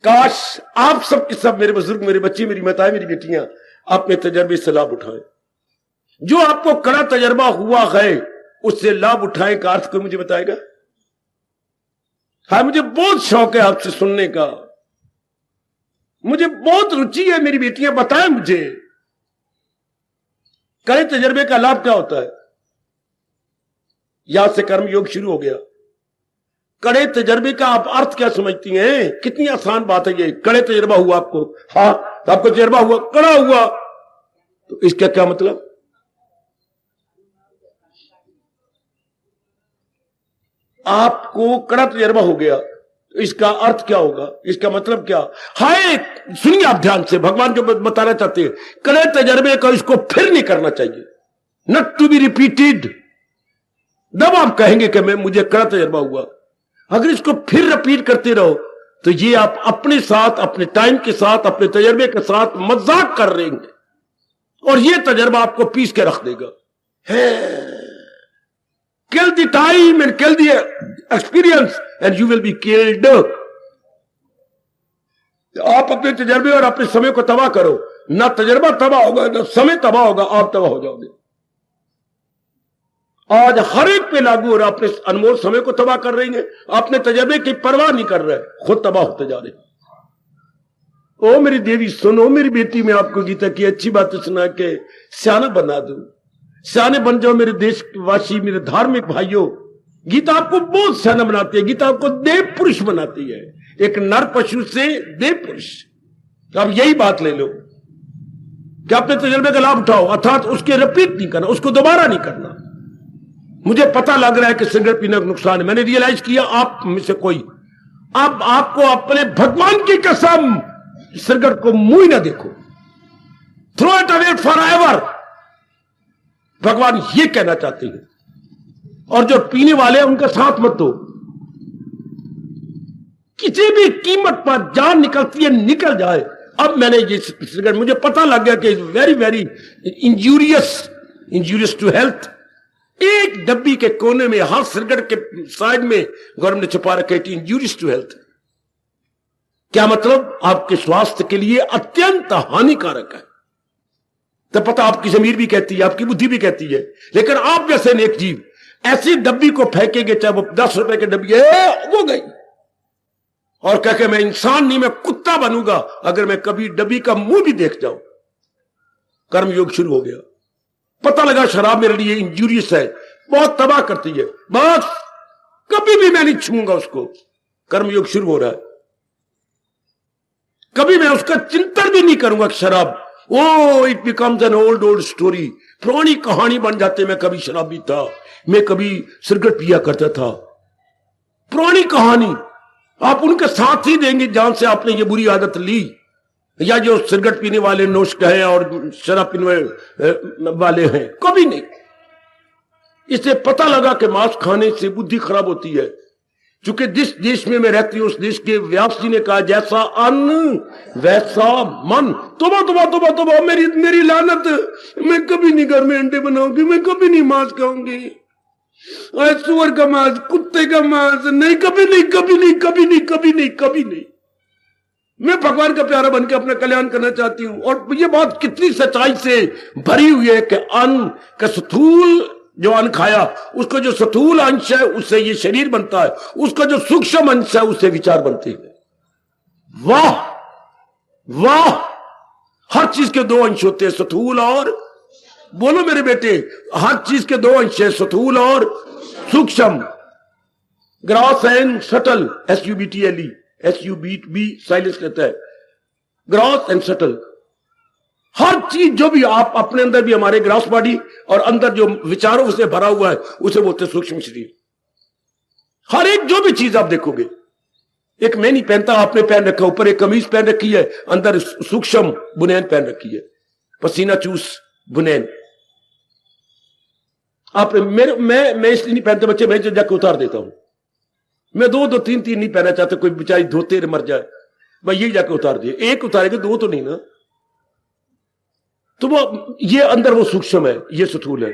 काश आप सब के सब, मेरे बुजुर्ग, मेरे बच्चे, मेरी माताएं, मेरी बेटियां, अपने तजर्बे से लाभ उठाएं। जो आपको कड़ा तजर्बा हुआ है उससे लाभ उठाएं का अर्थ कोई मुझे बताएगा? हाँ, मुझे बहुत शौक है आपसे सुनने का, मुझे बहुत रुचि है। मेरी बेटियां बताएं मुझे कड़े तजर्बे का लाभ क्या होता है। यहां से कर्म योग शुरू हो गया। कड़े तजर्बे का आप अर्थ क्या समझती हैं? कितनी आसान बात है ये। कड़े तजर्बा हुआ आपको, हाँ तो आपको तजर्बा हुआ, कड़ा हुआ, तो इसका क्या मतलब? आपको कड़ा तजर्बा हो गया, तो इसका अर्थ क्या होगा? इसका मतलब क्या? हाय, सुनिए आप ध्यान से, भगवान जो बताना चाहते हैं, कड़े तजर्बे का इसको फिर नहीं करना चाहिए, नॉट टू बी रिपीटेड। जब आप कहेंगे कि मुझे कड़ा तजर्बा हुआ, अगर इसको फिर रिपीट करते रहो तो ये आप अपने साथ, अपने टाइम के साथ, अपने तजर्बे के साथ मजाक कर रहे हैं, और ये तजर्बा आपको पीस के रख देगा। Kill the time and kill the experience and you will be killed. आप अपने तजर्बे और अपने समय को तबाह करो, ना तजर्बा तबाह होगा, ना समय तबाह होगा, आप तबाह हो जाओगे। आज हर एक पे लागू हो रहा, अपने अनमोल समय को तबाह कर रही है, अपने तजर्बे की परवाह नहीं कर रहे, खुद तबाह होते जा रहे। ओ मेरी देवी सुनो, मेरी बेटी, मैं आपको गीता की अच्छी बातें सुना के सियाना बना दूं। सियाने बन जाओ मेरे देशवासी, मेरे धार्मिक भाइयों। गीता आपको बहुत सियाना बनाती है, गीता आपको देव पुरुष बनाती है, एक नर पशु से देव पुरुष। तो आप यही बात ले लो कि अपने तजर्बे का लाभ उठाओ, अर्थात उसके रिपीट नहीं करना, उसको दोबारा नहीं करना। मुझे पता लग रहा है कि सिगरेट पीने का नुकसान है, मैंने रियलाइज किया आप में से कोई, अब आपको अपने भगवान की कसम सिगरेट को मुंह ही ना देखो, throw it away for ever. भगवान ये कहना चाहते हैं। और जो पीने वाले हैं उनका साथ मत दो, किसी भी कीमत पर जान निकलती है निकल जाए। अब मैंने ये सिगरेट, मुझे पता लग गया कि very very injurious to health. एक डब्बी के कोने में, हर सिगरेट के साइड में गवर्नमेंट ने छुपा रखे कि इंजूरियस टू हेल्थ। क्या मतलब? आपके स्वास्थ्य के लिए अत्यंत हानिकारक है। तो पता आपकी जमीर भी कहती है, आपकी बुद्धि भी कहती है, लेकिन आप जैसे नेक जीव ऐसी डब्बी को फेंकेंगे, चाहे वो 10 रुपए की डब्बी है, वो गई, और कह के मैं इंसान नहीं, मैं कुत्ता बनूंगा अगर मैं कभी डब्बी का मुंह भी देख जाऊं। कर्म योग शुरू हो गया। पता लगा शराब मेरे लिए इंजूरियस है, बहुत तबाह करती है, बस कभी भी मैं नहीं छूंगा उसको। कर्म योग शुरू हो रहा है। कभी मैं उसका चिंतन भी नहीं करूंगा कि शराब, oh it becomes an old story, पुरानी कहानी बन जाते। मैं कभी शराबी था, मैं कभी सिगरेट पिया करता था, पुरानी कहानी। आप उनके साथ ही देंगे जहां से आपने ये बुरी आदत ली, या जो सिगरेट पीने वाले नोश्क हैं और शराब पीने वाले हैं, कभी नहीं। इससे पता लगा कि मांस खाने से बुद्धि खराब होती है। चूंकि जिस देश में मैं रहती हूं उस देश के व्यास जी ने कहा, जैसा अन्न वैसा मन। तोबा तोबा तोबा तोबा, मेरी लानत, मैं कभी नहीं घर में अंडे बनाऊंगी, मैं कभी नहीं मांस खाऊंगी, सुअर का मांस, कुत्ते का मांस, नहीं, कभी नहीं, कभी नहीं, कभी नहीं, कभी नहीं, कभी नहीं। मैं भगवान का प्यारा बनकर अपना कल्याण करना चाहती हूं। और ये बात कितनी सच्चाई से भरी हुई है कि अन्न का स्थूल जो अन्न खाया, उसका जो स्थूल अंश है उससे ये शरीर बनता है, उसका जो सूक्ष्म अंश है उससे विचार बनते हैं। वाह वाह, हर चीज के दो अंश होते हैं, स्थूल और, बोलो मेरे बेटे, हर चीज के दो अंश है, स्थूल और सूक्ष्म। Gross and subtle, SUBTLE, SUBT silence लेता है, ग्रॉस एंड सटल। हर चीज जो भी आप अपने अंदर भी, हमारे ग्रास बॉडी और अंदर जो विचारों से भरा हुआ है, उसे बोलते हैं सूक्ष्म शरीर। हर एक जो भी चीज आप देखोगे, एक मैं नहीं पहनता, आपने पहन रखा, ऊपर एक कमीज पहन रखी है, अंदर सूक्ष्म बुनैन पहन रखी है, पसीना चूस बुनैन। आप मैं इसलिए नहीं पहनते बच्चे, मैं जाके उतार देता हूं। मैं दो तीन नहीं पहनना चाहता, कोई बेचारी धोते मर जाए, मैं यही जाके उतार दिए। एक उतारेगा, दो तो नहीं ना। तो वो ये अंदर वो सूक्ष्म है, ये स्थूल है।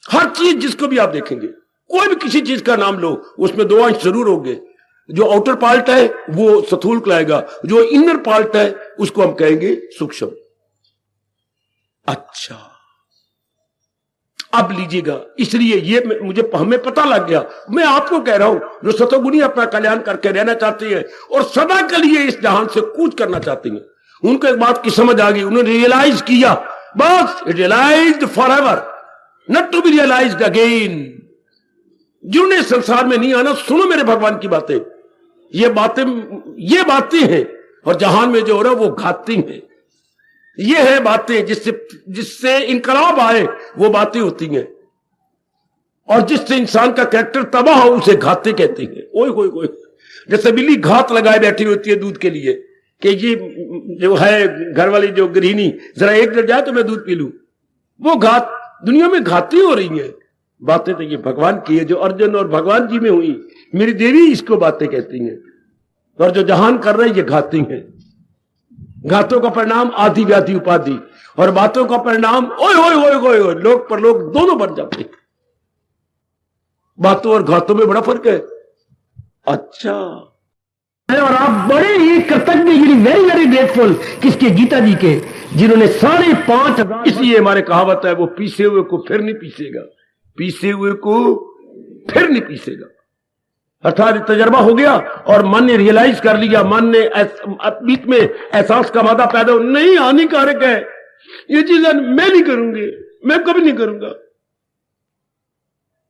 हर चीज जिसको भी आप देखेंगे, कोई भी किसी चीज का नाम लो, उसमें दो अंश जरूर होंगे। जो आउटर पार्ट है वो स्थूल कहलाएगा, जो इनर पार्ट है उसको हम कहेंगे सूक्ष्म। अच्छा, अब लीजिएगा, इसलिए ये मुझे हमें पता लग गया। मैं आपको कह रहा हूं, जो सतोगुणी अपना कल्याण करके रहना चाहती है और सदा के लिए इस जहान से कूच करना चाहती हैं, उनको एक बात की समझ आ गई, उन्होंने रियलाइज किया, बस realised for ever, not to be realised again. जिन्होंने संसार में नहीं आना, सुनो मेरे भगवान की बातें, ये बातें हैं, और जहान में जो हो रहा है वो घाती हैं। ये है बातें जिससे इनकलाब आए, वो बातें होती हैं, और जिससे इंसान का कैरेक्टर तबाह हो उसे घाते कहते हैं। ओए होए होए, जैसे बिल्ली घात लगाए बैठी होती है दूध के लिए, कि ये जो है घर वाली जो गृहिणी, जरा एक डर जाए तो मैं दूध पी लूं, वो घात दुनिया में घाती हो रही है। बातें तो ये भगवान की है, जो अर्जुन और भगवान जी में हुई, मेरी देवी इसको बातें कहती हैं, और जो जहान कर रहे हैं ये घाती हैं। घातों का परिणाम आदि व्याधि उपाधि, और बातों का परिणाम ओए होए होए होए होए, लोग पर लोग दोनों बन जाते हैं। बातों और घातों में बड़ा फर्क है। अच्छा, और आप बड़े ही कृतज्ञ, वेरी वेरी ग्रेटफुल किसके? गीता जी के, जिन्होंने 5,500। इसलिए हमारे कहावत है, वो पीसे हुए को फिर नहीं पीसेगा, पीसे हुए को फिर नहीं पीसेगा। अर्थात तजर्बा हो गया और मन ने रियलाइज कर लिया, मन ने बीच में एहसास का मादा पैदा हो, नहीं हानिकारक है ये चीज, मैं नहीं करूंगी, मैं कभी नहीं करूंगा,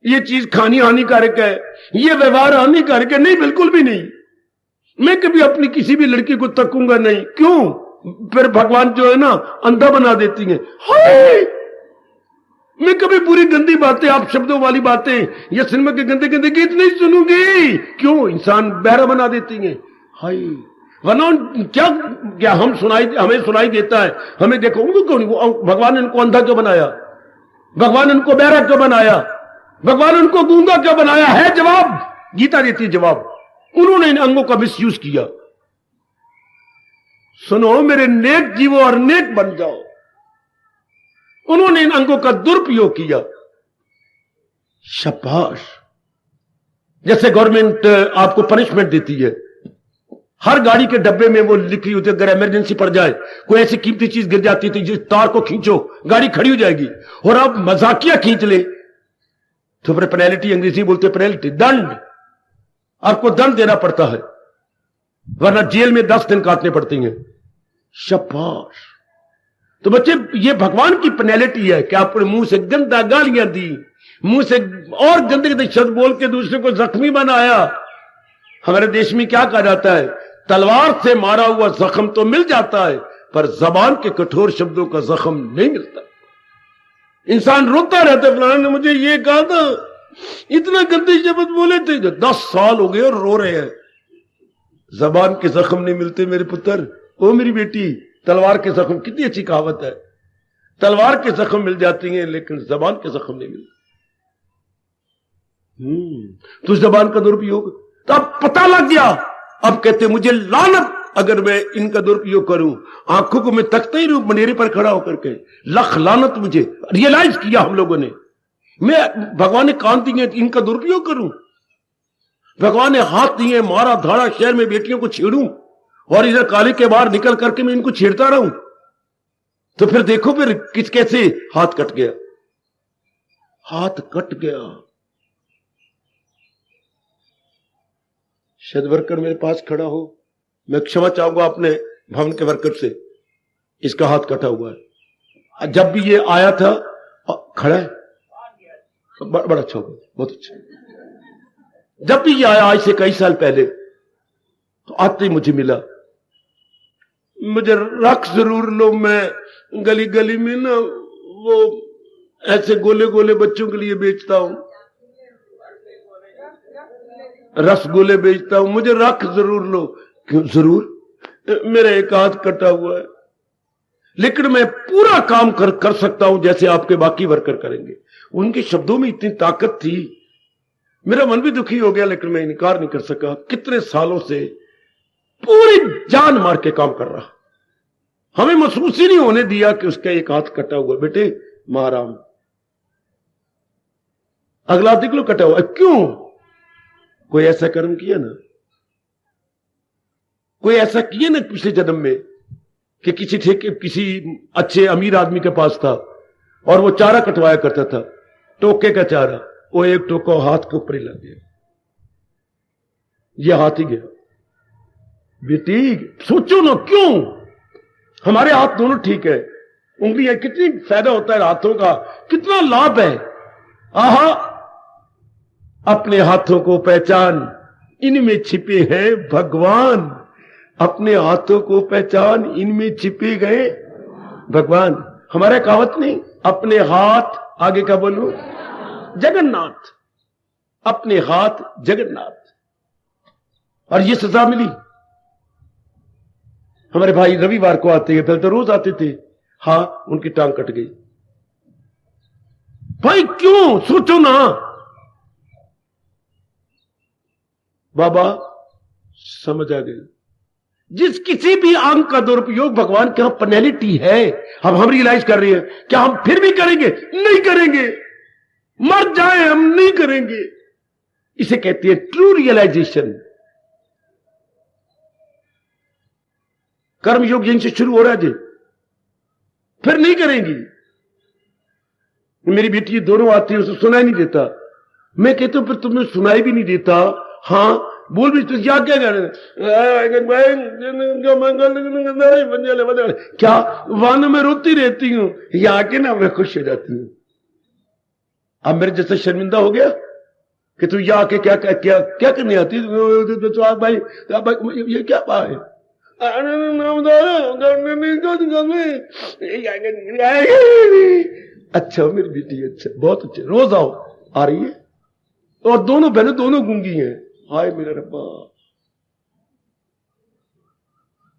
ये चीज खानी हानिकारक है, ये व्यवहार हानिकारक है, नहीं बिल्कुल भी नहीं, मैं कभी अपनी किसी भी लड़की को तकूंगा नहीं। क्यों? फिर भगवान जो है ना अंधा बना देती है। हाय, मैं कभी बुरी गंदी बातें, आप शब्दों वाली बातें या सिनेमा के गंदे गंदे गीत नहीं सुनूंगी। क्यों? इंसान बहरा बना देती हैं। हाय, वरना क्या हमें सुनाई देता है, हमें देखो, उनको क्यों नहीं? भगवान ने उनको अंधा क्यों बनाया? भगवान ने उनको बहरा क्यों बनाया? भगवान ने उनको गूंगा क्यों बनाया? है जवाब, गीता देती है जवाब। उन्होंने इन अंगों का मिसयूज किया। सुनो मेरे नेक जीवो और नेक बन जाओ, उन्होंने इन अंगों का दुरुपयोग किया। शाबाश। जैसे गवर्नमेंट आपको पनिशमेंट देती है, हर गाड़ी के डब्बे में वो लिखी होती है, अगर इमरजेंसी पड़ जाए, कोई ऐसी कीमती चीज गिर जाती है तो जिस तार को खींचो गाड़ी खड़ी हो जाएगी, और आप मजाकिया खींच ले तो फिर पेनल्टी, अंग्रेजी बोलते पेनल्टी, दंड, आपको दंड देना पड़ता है, वरना जेल में 10 दिन काटने पड़ती हैं। शाबाश। तो बच्चे, ये भगवान की पेनल्टी है कि आपने मुंह से गंदा गालियां दी, मुंह से और गंदे गंदे शब्द बोल के दूसरे को जख्मी बनाया। हमारे देश में क्या कहा जाता है? तलवार से मारा हुआ जख्म तो मिल जाता है, पर जबान के कठोर शब्दों का जख्म नहीं मिलता। इंसान रोता रहता है, फलाने ने मुझे ये कहा था, इतना गंदे शब्द बोले थे, 10 साल हो गए और रो रहे हैं। जबान के जख्म नहीं मिलते मेरे पुत्र। ओ मेरी बेटी, तलवार के जख्म, कितनी अच्छी कहावत है, तलवार के जख्म मिल जाती हैं लेकिन जबान के जख्म नहीं मिलते। तो जबान का दुरुपयोग, तो अब पता लग गया। अब कहते मुझे लानत अगर मैं इनका दुरुपयोग करूं, आंखों को मैं तकता ही रहूं मनेरे पर खड़ा होकर के, लख लानत। मुझे रियलाइज किया हम लोगों ने, मैं भगवान ने कान दिए इनका दुरुपयोग करूं, भगवान ने हाथ दिए, मारा धाड़ा, शहर में बेटियों को छेड़ूं, और इधर काली के बाहर निकल करके मैं इनको छेड़ता रहूं। तो फिर देखो फिर कैसे हाथ कट गया, हाथ कट गया। शायद वर्कर मेरे पास खड़ा हो, मैं क्षमा चाहूंगा अपने भवन के वर्कर से, इसका हाथ कटा हुआ है। जब भी ये आया था, खड़ा है, बड़ा अच्छा होगा, बहुत अच्छा। जब भी ये आया आज से कई साल पहले, तो आते ही मुझे मिला, मुझे रख जरूर लो, मैं गली गली में ना वो ऐसे गोले गोले बच्चों के लिए बेचता हूं, रसगुल्ले बेचता हूं, मुझे रख जरूर लो। क्यों जरूर? मेरा एक हाथ कटा हुआ है, लेकिन मैं पूरा काम कर सकता हूं जैसे आपके बाकी वर्कर करेंगे। उनके शब्दों में इतनी ताकत थी, मेरा मन भी दुखी हो गया, लेकिन मैं इनकार नहीं कर सका। कितने सालों से पूरी जान मार के काम कर रहा, हमें महसूस ही नहीं होने दिया कि उसका एक हाथ कटा हुआ। बेटे महाराम, अगला देख लो कटा हुआ। क्यों? कोई ऐसा कर्म किया ना, कोई ऐसा किया ना पिछले जन्म में कि किसी अच्छे अमीर आदमी के पास था और वो चारा कटवाया करता था, टोके का चारा, वो एक टोका हाथ के ऊपर ही लग गया, ये हाथ ही गया। बेटी सोचो ना, क्यों? हमारे हाथ दोनों ठीक है, उंगलियां, कितनी फायदा होता है हाथों का, कितना लाभ है। आहा, अपने हाथों को पहचान, इनमें छिपे हैं भगवान। अपने हाथों को पहचान, इनमें छिपे गए भगवान। हमारा कहावत नहीं, अपने हाथ, आगे का बोलो, जगन्नाथ, अपने हाथ जगन्नाथ। और ये सजा मिली। हमारे भाई रविवार को आते हैं, पहले तो रोज आते थे, हां उनकी टांग कट गई। भाई क्यों? सोचो ना। बाबा समझ आ गई, जिस किसी भी अंग का दुरुपयोग भगवान के यहां पेनल्टी है। हम रियलाइज कर रहे हैं, क्या हम फिर भी करेंगे? नहीं करेंगे, मर जाए हम नहीं करेंगे। इसे कहते हैं ट्रू रियलाइजेशन। कर्मयोग यहीं से शुरू हो रहा है जी, फिर नहीं करेंगी। मेरी बेटी दोनों आती है, उसे सुनाई नहीं देता। मैं कहता हूं फिर तुमने सुनाई भी नहीं देता, हां बोल भी तो क्या क्या कर क्या वान में रोती रहती हूं, ये आके ना मैं खुश हो जाती हूं। अब मेरे जैसे शर्मिंदा हो गया कि तू यहाँ आके क्या क्या क्या क्या करने आती तो भाई ये क्या बात है? अच्छा मेरी बेटी, अच्छा बहुत अच्छे, रोज आओ। आ रही है, और दोनों बहनें दोनों गूंगी हैं। हाय मेरा रब्बा,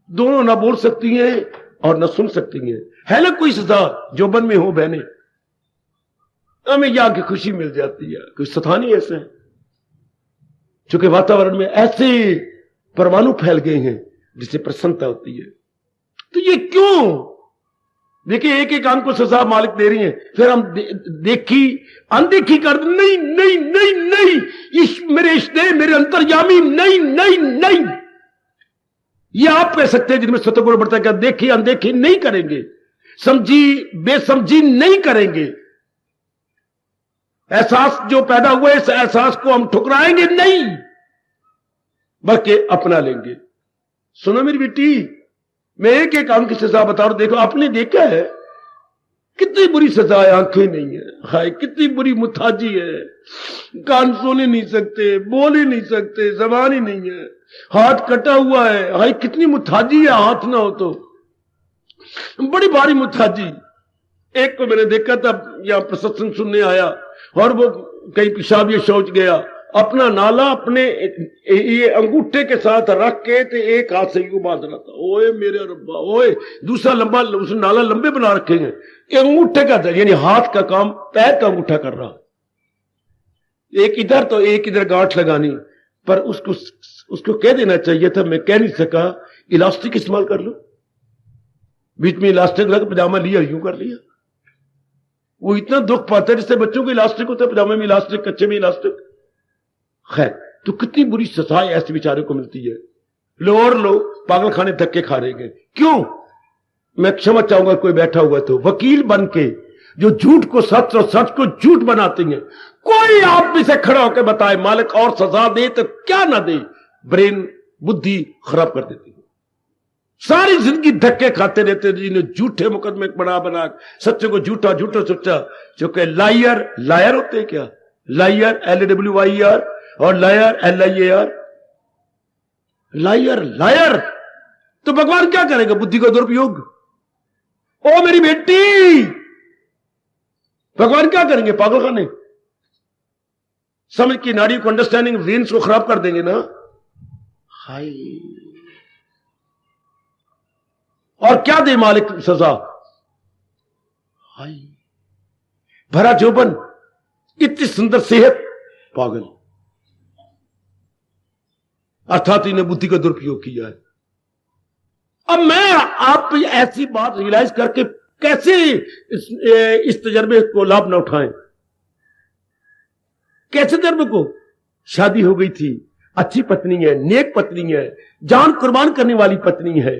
दोनों ना बोल सकती हैं और ना सुन सकती हैं। है ना कोई सजा जो बन में हो बहनें, हमें यहां की खुशी मिल जाती है। कोई सता नहीं ऐसा है, चूंकि वातावरण में ऐसे परमाणु फैल गए हैं जिससे प्रसन्नता होती है। तो ये क्यों? देखिए एक एक अंग को सजा मालिक दे रही है, फिर हम देखी अनदेखी कर, नहीं नहीं नहीं नहीं, मेरे इष्टे मेरे अंतर्यामी, नहीं नहीं नहीं। ये आप कह सकते हैं जिनमें सतगुण बढ़ता है, क्या देखी अनदेखी नहीं करेंगे, समझी बेसमझी नहीं करेंगे। एहसास जो पैदा हुआ इस एहसास को हम ठुकराएंगे नहीं, बल्कि अपना लेंगे। सुनो मेरी बेटी, मैं एक एक अंग की सजा बता रहा हूं। देखो आपने देखा है कितनी बुरी सजा है, आंखें नहीं है, हाय कितनी बुरी मुथाजी है, कान सुन ही नहीं सकते, बोल ही नहीं सकते, जबान ही नहीं है, हाथ कटा हुआ है, हाय कितनी मुथाजी है, हाथ ना हो तो बड़ी भारी मुथाजी। एक को मैंने देखा था, यहां प्रसंग सुनने आया और वो कहीं पेशाब या शौच गया, अपना नाला अपने ये अंगूठे के साथ रख के ते एक हाथ से यूं बांध रहा था। ओए मेरे रब्बा, ओए दूसरा लंबा, उसने नाला लंबे बना रखे हैं, अंगूठे का यानी हाथ का काम पैर का अंगूठा कर रहा, एक इधर तो एक इधर गांठ लगानी। पर उसको कह देना चाहिए था, मैं कह नहीं सका, इलास्टिक इस्तेमाल कर लो, बीच में इलास्टिक लगा, पजामा लिया यूं कर लिया। वो इतना दुख पाता है जिससे बच्चों को इलास्टिक होता है, पजामे में इलास्टिक, कच्चे में इलास्टिक। खैर, तो कितनी बुरी सजाएं ऐसे बेचारे को मिलती है। लो और लो, पागल खाने धक्के खा रहे हैं। क्यों? मैं क्षमा चाहूंगा कोई बैठा हुआ तो वकील बन के जो झूठ को सच और सच को झूठ बनाते हैं, कोई आप में से खड़ा होकर बताए मालिक और सजा दे तो क्या ना दे, ब्रेन बुद्धि खराब कर देती है। सारी जिंदगी धक्के खाते रहते जिन्हें झूठे मुकदमे बना बना, सच्चे को झूठा, झूठा सच्चा। जो कि लायर लायर होते हैं क्या? लायर LAWYER और लायर LIAR, लायर लायर। तो भगवान क्या करेगा? बुद्धि का दुरुपयोग। ओ मेरी बेटी, भगवान क्या करेंगे? पागल खाने, समझ की नाड़ी को, अंडरस्टैंडिंग वेन्स को खराब कर देंगे ना। हाय, और क्या दे मालिक सजा? हाय, भरा जोबन, इतनी सुंदर सेहत, पागल। अर्थात इन्हें बुद्धि का दुरुपयोग किया है। अब मैं आप ऐसी बात रियलाइज करके कैसे इस तजर्बे को लाभ न उठाएं? कैसे तजर्बे को? शादी हो गई थी, अच्छी पत्नी है, नेक पत्नी है, जान कुर्बान करने वाली पत्नी है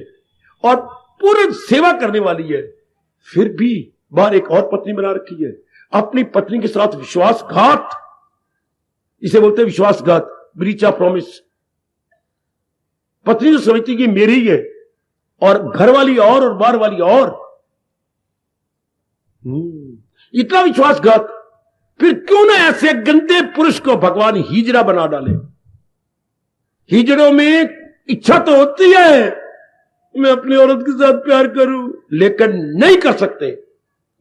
और पूरी सेवा करने वाली है, फिर भी बाहर एक और पत्नी बना रखी है। अपनी पत्नी के साथ विश्वासघात, इसे बोलते हैं विश्वासघात, ब्रीच ऑफ प्रॉमिस। पत्नी तो समझती कि मेरी ही है और घर वाली और बाहर वाली और। इतना विश्वासघात। फिर क्यों ना ऐसे गंदे पुरुष को भगवान हिजड़ा बना डाले? हिजड़ों में इच्छा तो होती है मैं अपनी औरत के साथ प्यार करूं, लेकिन नहीं कर सकते।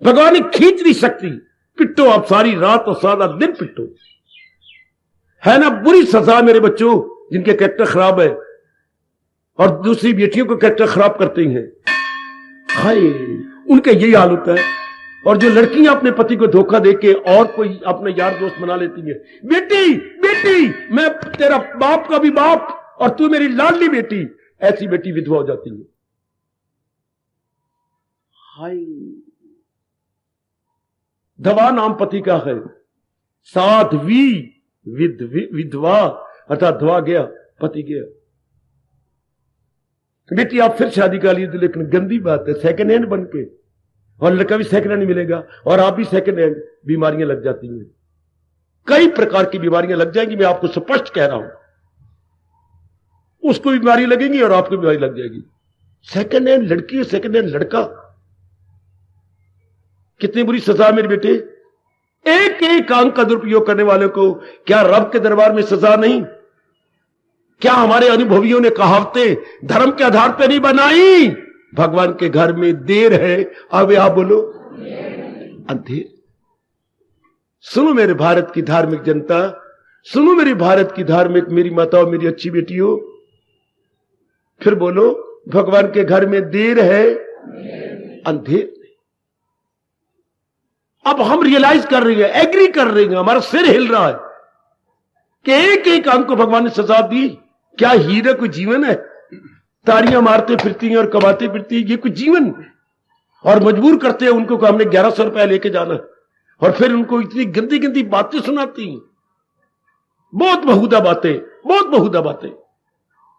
भगवान ने खींच नहीं सकती। पिट्टो आप सारी रात और सारा दिन पिट्टो, है ना बुरी सजा मेरे बच्चों, जिनके कैरेक्टर खराब है और दूसरी बेटियों को कैरेक्टर खराब करते हैं। हाय, उनका यही हाल होता है। और जो लड़कियां अपने पति को धोखा देके और कोई अपने यार दोस्त बना लेती हैं, बेटी बेटी मैं तेरा बाप का भी बाप और तू मेरी लाडली बेटी, ऐसी बेटी विधवा हो जाती है। हाय, धवा नाम पति का है, साध्वी विधवा, अर्थात धवा गया, पति गया। बेटी आप फिर शादी कर ली, लेकिन गंदी बात है, सेकंड हैंड बन के, और लड़का भी सेकंड हैंड मिलेगा और आप भी सेकंड हैंड। बीमारियां लग जाती हैं, कई प्रकार की बीमारियां लग जाएंगी, मैं आपको स्पष्ट कह रहा हूं। उसको बीमारी लगेगी और आपको बीमारी लग जाएगी। सेकंड हैंड लड़की, सेकंड हैंड लड़का, कितनी बुरी सजा मेरे बेटे। एक एक अंग का दुरुपयोग करने वालों को क्या रब के दरबार में सजा नहीं? क्या हमारे अनुभवियों ने कहावतें धर्म के आधार पर नहीं बनाई? भगवान के घर में देर है, अब आप बोलो अंधेर। सुनो मेरे भारत की धार्मिक जनता, सुनो मेरे भारत की धार्मिक मेरी माताओं, मेरी अच्छी बेटियों, फिर बोलो भगवान के घर में देर है, अंधेर। अब हम रियलाइज कर रहे हैं, एग्री कर रहे हैं, हमारा सिर हिल रहा है कि एक एक अंग को भगवान ने सजा दी। क्या हीरा कोई जीवन है? ताड़ियां मारते फिरती हैं और कमाते फिरती हैं, ये कोई जीवन? और मजबूर करते हैं उनको कि हमने 1100 रुपया लेके जाना, और फिर उनको इतनी गंदी गंदी बातें सुनाती हैं, बहुत बहुधा बातें, बहुत बहुधा बातें।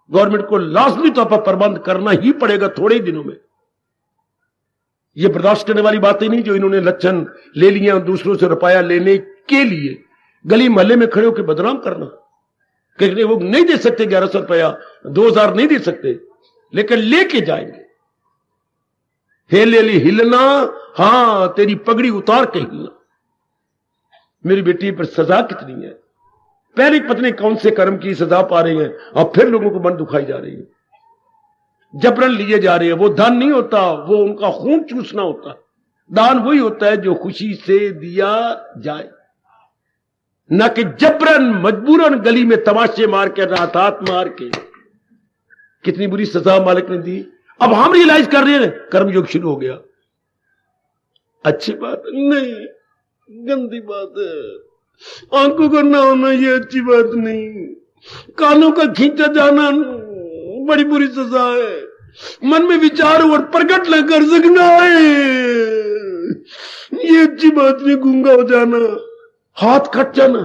गवर्नमेंट को लाजमी तौर पर प्रबंध करना ही पड़ेगा थोड़े ही दिनों में। ये बर्दाश्त करने वाली बातें नहीं जो इन्होंने लक्षण ले लिए और दूसरों से रुपया लेने के लिए गली मोहल्ले में खड़े होकर बदनाम करना। क्योंकि वो नहीं दे सकते 1100 रुपया, 2000 नहीं दे सकते, लेकिन लेके जाएंगे। हेले हिलना, हां तेरी पगड़ी उतार के हिलना। मेरी बेटी पर सजा कितनी है? पहली पत्नी कौन से कर्म की सजा पा रही है और फिर लोगों को मन दुखाई जा रही है, जबरन लिए जा रहे हैं। वो दान नहीं होता, वो उनका खून चूसना होता। दान वही होता है जो खुशी से दिया जाए, न कि जबरन मजबूरन गली में तमाशे मार के, रात मार के। कितनी बुरी सजा मालिक ने दी। अब हम रियलाइज कर रहे हैं कर्मयोग शुरू हो गया। अच्छी बात नहीं, गंदी बात है। आंखों का ना होना ये अच्छी बात नहीं। कानों का खींचा जाना बड़ी बुरी सजा है। मन में विचार और प्रकट न कर सकना है, ये अच्छी बात नहीं। गूंगा हो जाना, हाथ कट जाना,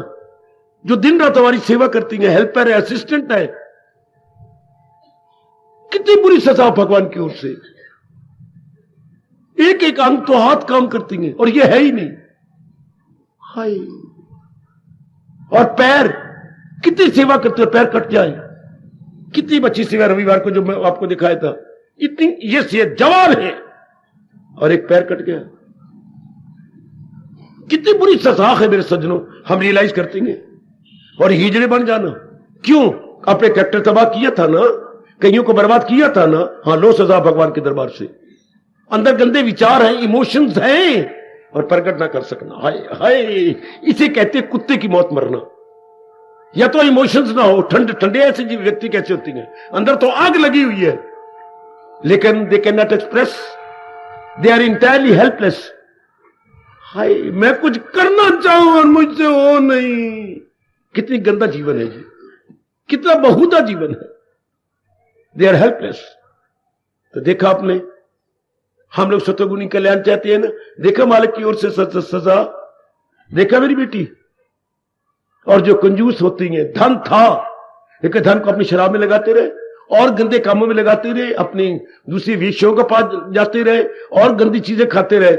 जो दिन रात हमारी सेवा करती है, हेल्पर है, असिस्टेंट है, कितनी बुरी सजा भगवान की ओर से। एक एक अंग तो हाथ काम करती हैं और ये है ही नहीं। हाय, और पैर कितनी सेवा करते हैं, पैर कट जाए। कितनी अच्छी सेवा रविवार को जो मैं आपको दिखाया था, इतनी ये सेहत जवान है और एक पैर कट गया। कितनी बुरी सजा है मेरे सज्जनों, हम रियलाइज करते हैं। और हिजड़े बन जाना क्यों? अपने कैरेक्टर तबाह किया था ना, कईयों को बर्बाद किया था ना। हाँ, लो सजा भगवान के दरबार से। अंदर गंदे विचार हैं, इमोशंस हैं, और प्रकट ना कर सकना। हाय हाय, इसे कहते हैं कुत्ते की मौत मरना। या तो इमोशंस ना हो, ठंडे ऐसे व्यक्ति कैसे होती हैं, अंदर तो आग लगी हुई है, लेकिन they can not express, they are entirely helpless. हाय, मैं कुछ करना चाहूं और मुझसे हो नहीं। कितनी गंदा जीवन है जी, कितना बहुधा जीवन है। They are helpless. तो देखा आपने, हम लोग सतोगुनी कल्याण चाहते हैं ना, देखा मालिक की ओर से सजा, देखा मेरी बेटी। और जो कंजूस होती हैं, धन था लेकिन धन को अपनी शराब में लगाते रहे, और गंदे कामों में लगाते रहे, अपनी दूसरी वेश्याओं के पास जाते रहे, और गंदी चीजें खाते रहे।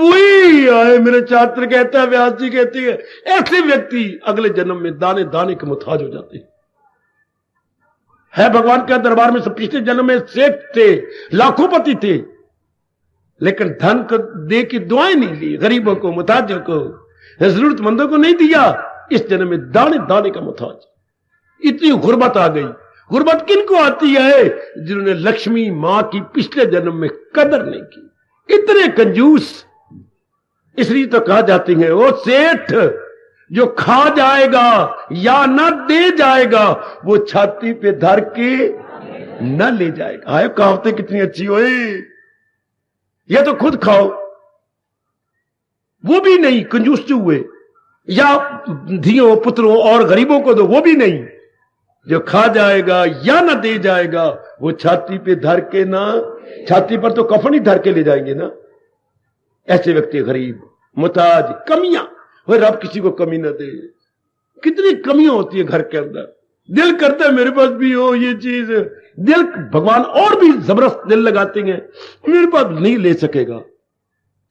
वही आए मेरे छात्र कहता है, व्यास जी कहती है, ऐसे व्यक्ति अगले जन्म में दाने दाने के मुताज हो जाते हैं। है भगवान के दरबार में सब पिछले जन्म में सेठ थे, लाखों पति थे, लेकिन धन को दे के दुआएं नहीं ली, गरीबों को, मुताजों को, जरूरतमंदों को नहीं दिया। इस जन्म में दाने दाने का मुताज। इतनी गुर्बत आ गई। गुर्बत किनको आती है? जिन्होंने लक्ष्मी मां की पिछले जन्म में कदर नहीं की। इतने कंजूस। इसलिए तो कहा जाती है, वो सेठ जो खा जाएगा या न दे जाएगा, वो छाती पे धर के न ले जाएगा। आए, कहावतें कितनी अच्छी हुई। या तो खुद खाओ, वो भी नहीं, कंजूस जो हुए, या धियों पुत्रों और गरीबों को दो, वो भी नहीं। जो खा जाएगा या ना दे जाएगा, वो छाती पे धर के ना, छाती पर तो कफन ही धर के ले जाएंगे ना। ऐसे व्यक्ति गरीब, मुताज, कमियां, वह रब किसी को कमी ना दे। कितनी कमियां होती है घर के अंदर। दिल करता है मेरे पास भी हो ये चीज, दिल, भगवान और भी जबरदस्त दिल लगाते हैं, मेरे पास नहीं ले सकेगा,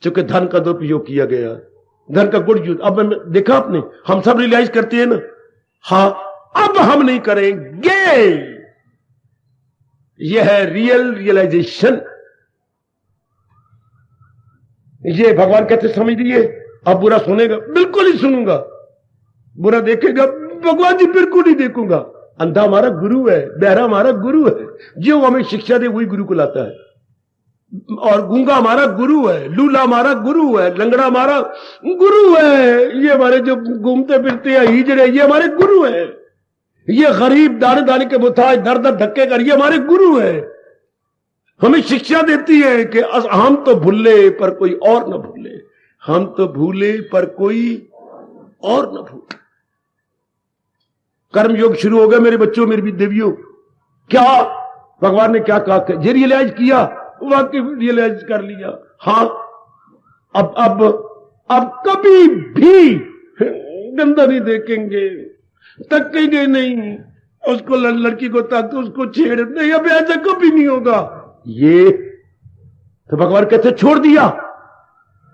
क्योंकि धन का दुरुपयोग किया गया, धन का गुड़ यूज। अब देखा आपने, हम सब रियलाइज करते हैं ना, हाँ अब हम नहीं करेंगे। यह है रियल रियलाइजेशन। ये भगवान कहते समझ लिए, अब बुरा सुनेगा, बिल्कुल ही सुनूंगा, बुरा देखेगा, भगवान जी बिल्कुल नहीं देखूंगा। अंधा हमारा गुरु है, बहरा हमारा गुरु है, जो हमें शिक्षा दे वही गुरु को लाता है। और गूंगा हमारा गुरु है, लूला हमारा गुरु है, लंगड़ा हमारा गुरु है, ये हमारे जो घूमते फिरते हैं हिजड़े, ये हमारे गुरु है। ये गरीब दाने दाने के मुताज दर दर धक्के कर, ये हमारे गुरु है। हमें शिक्षा देती है कि हम तो भूले पर कोई और न भूले, हम तो भूले पर कोई और न भूले। कर्म योग शुरू हो गया मेरे बच्चों, मेरी देवियों। क्या भगवान ने क्या कहा, ये रियलाइज किया, वाकई रियलाइज कर लिया। हाँ, अब कभी भी गंदा नहीं देखेंगे, तकेंगे नहीं, उसको लड़की को तक उसको छेड़ नहीं, अब ऐसा कभी नहीं होगा। ये तो भगवान कहते छोड़ दिया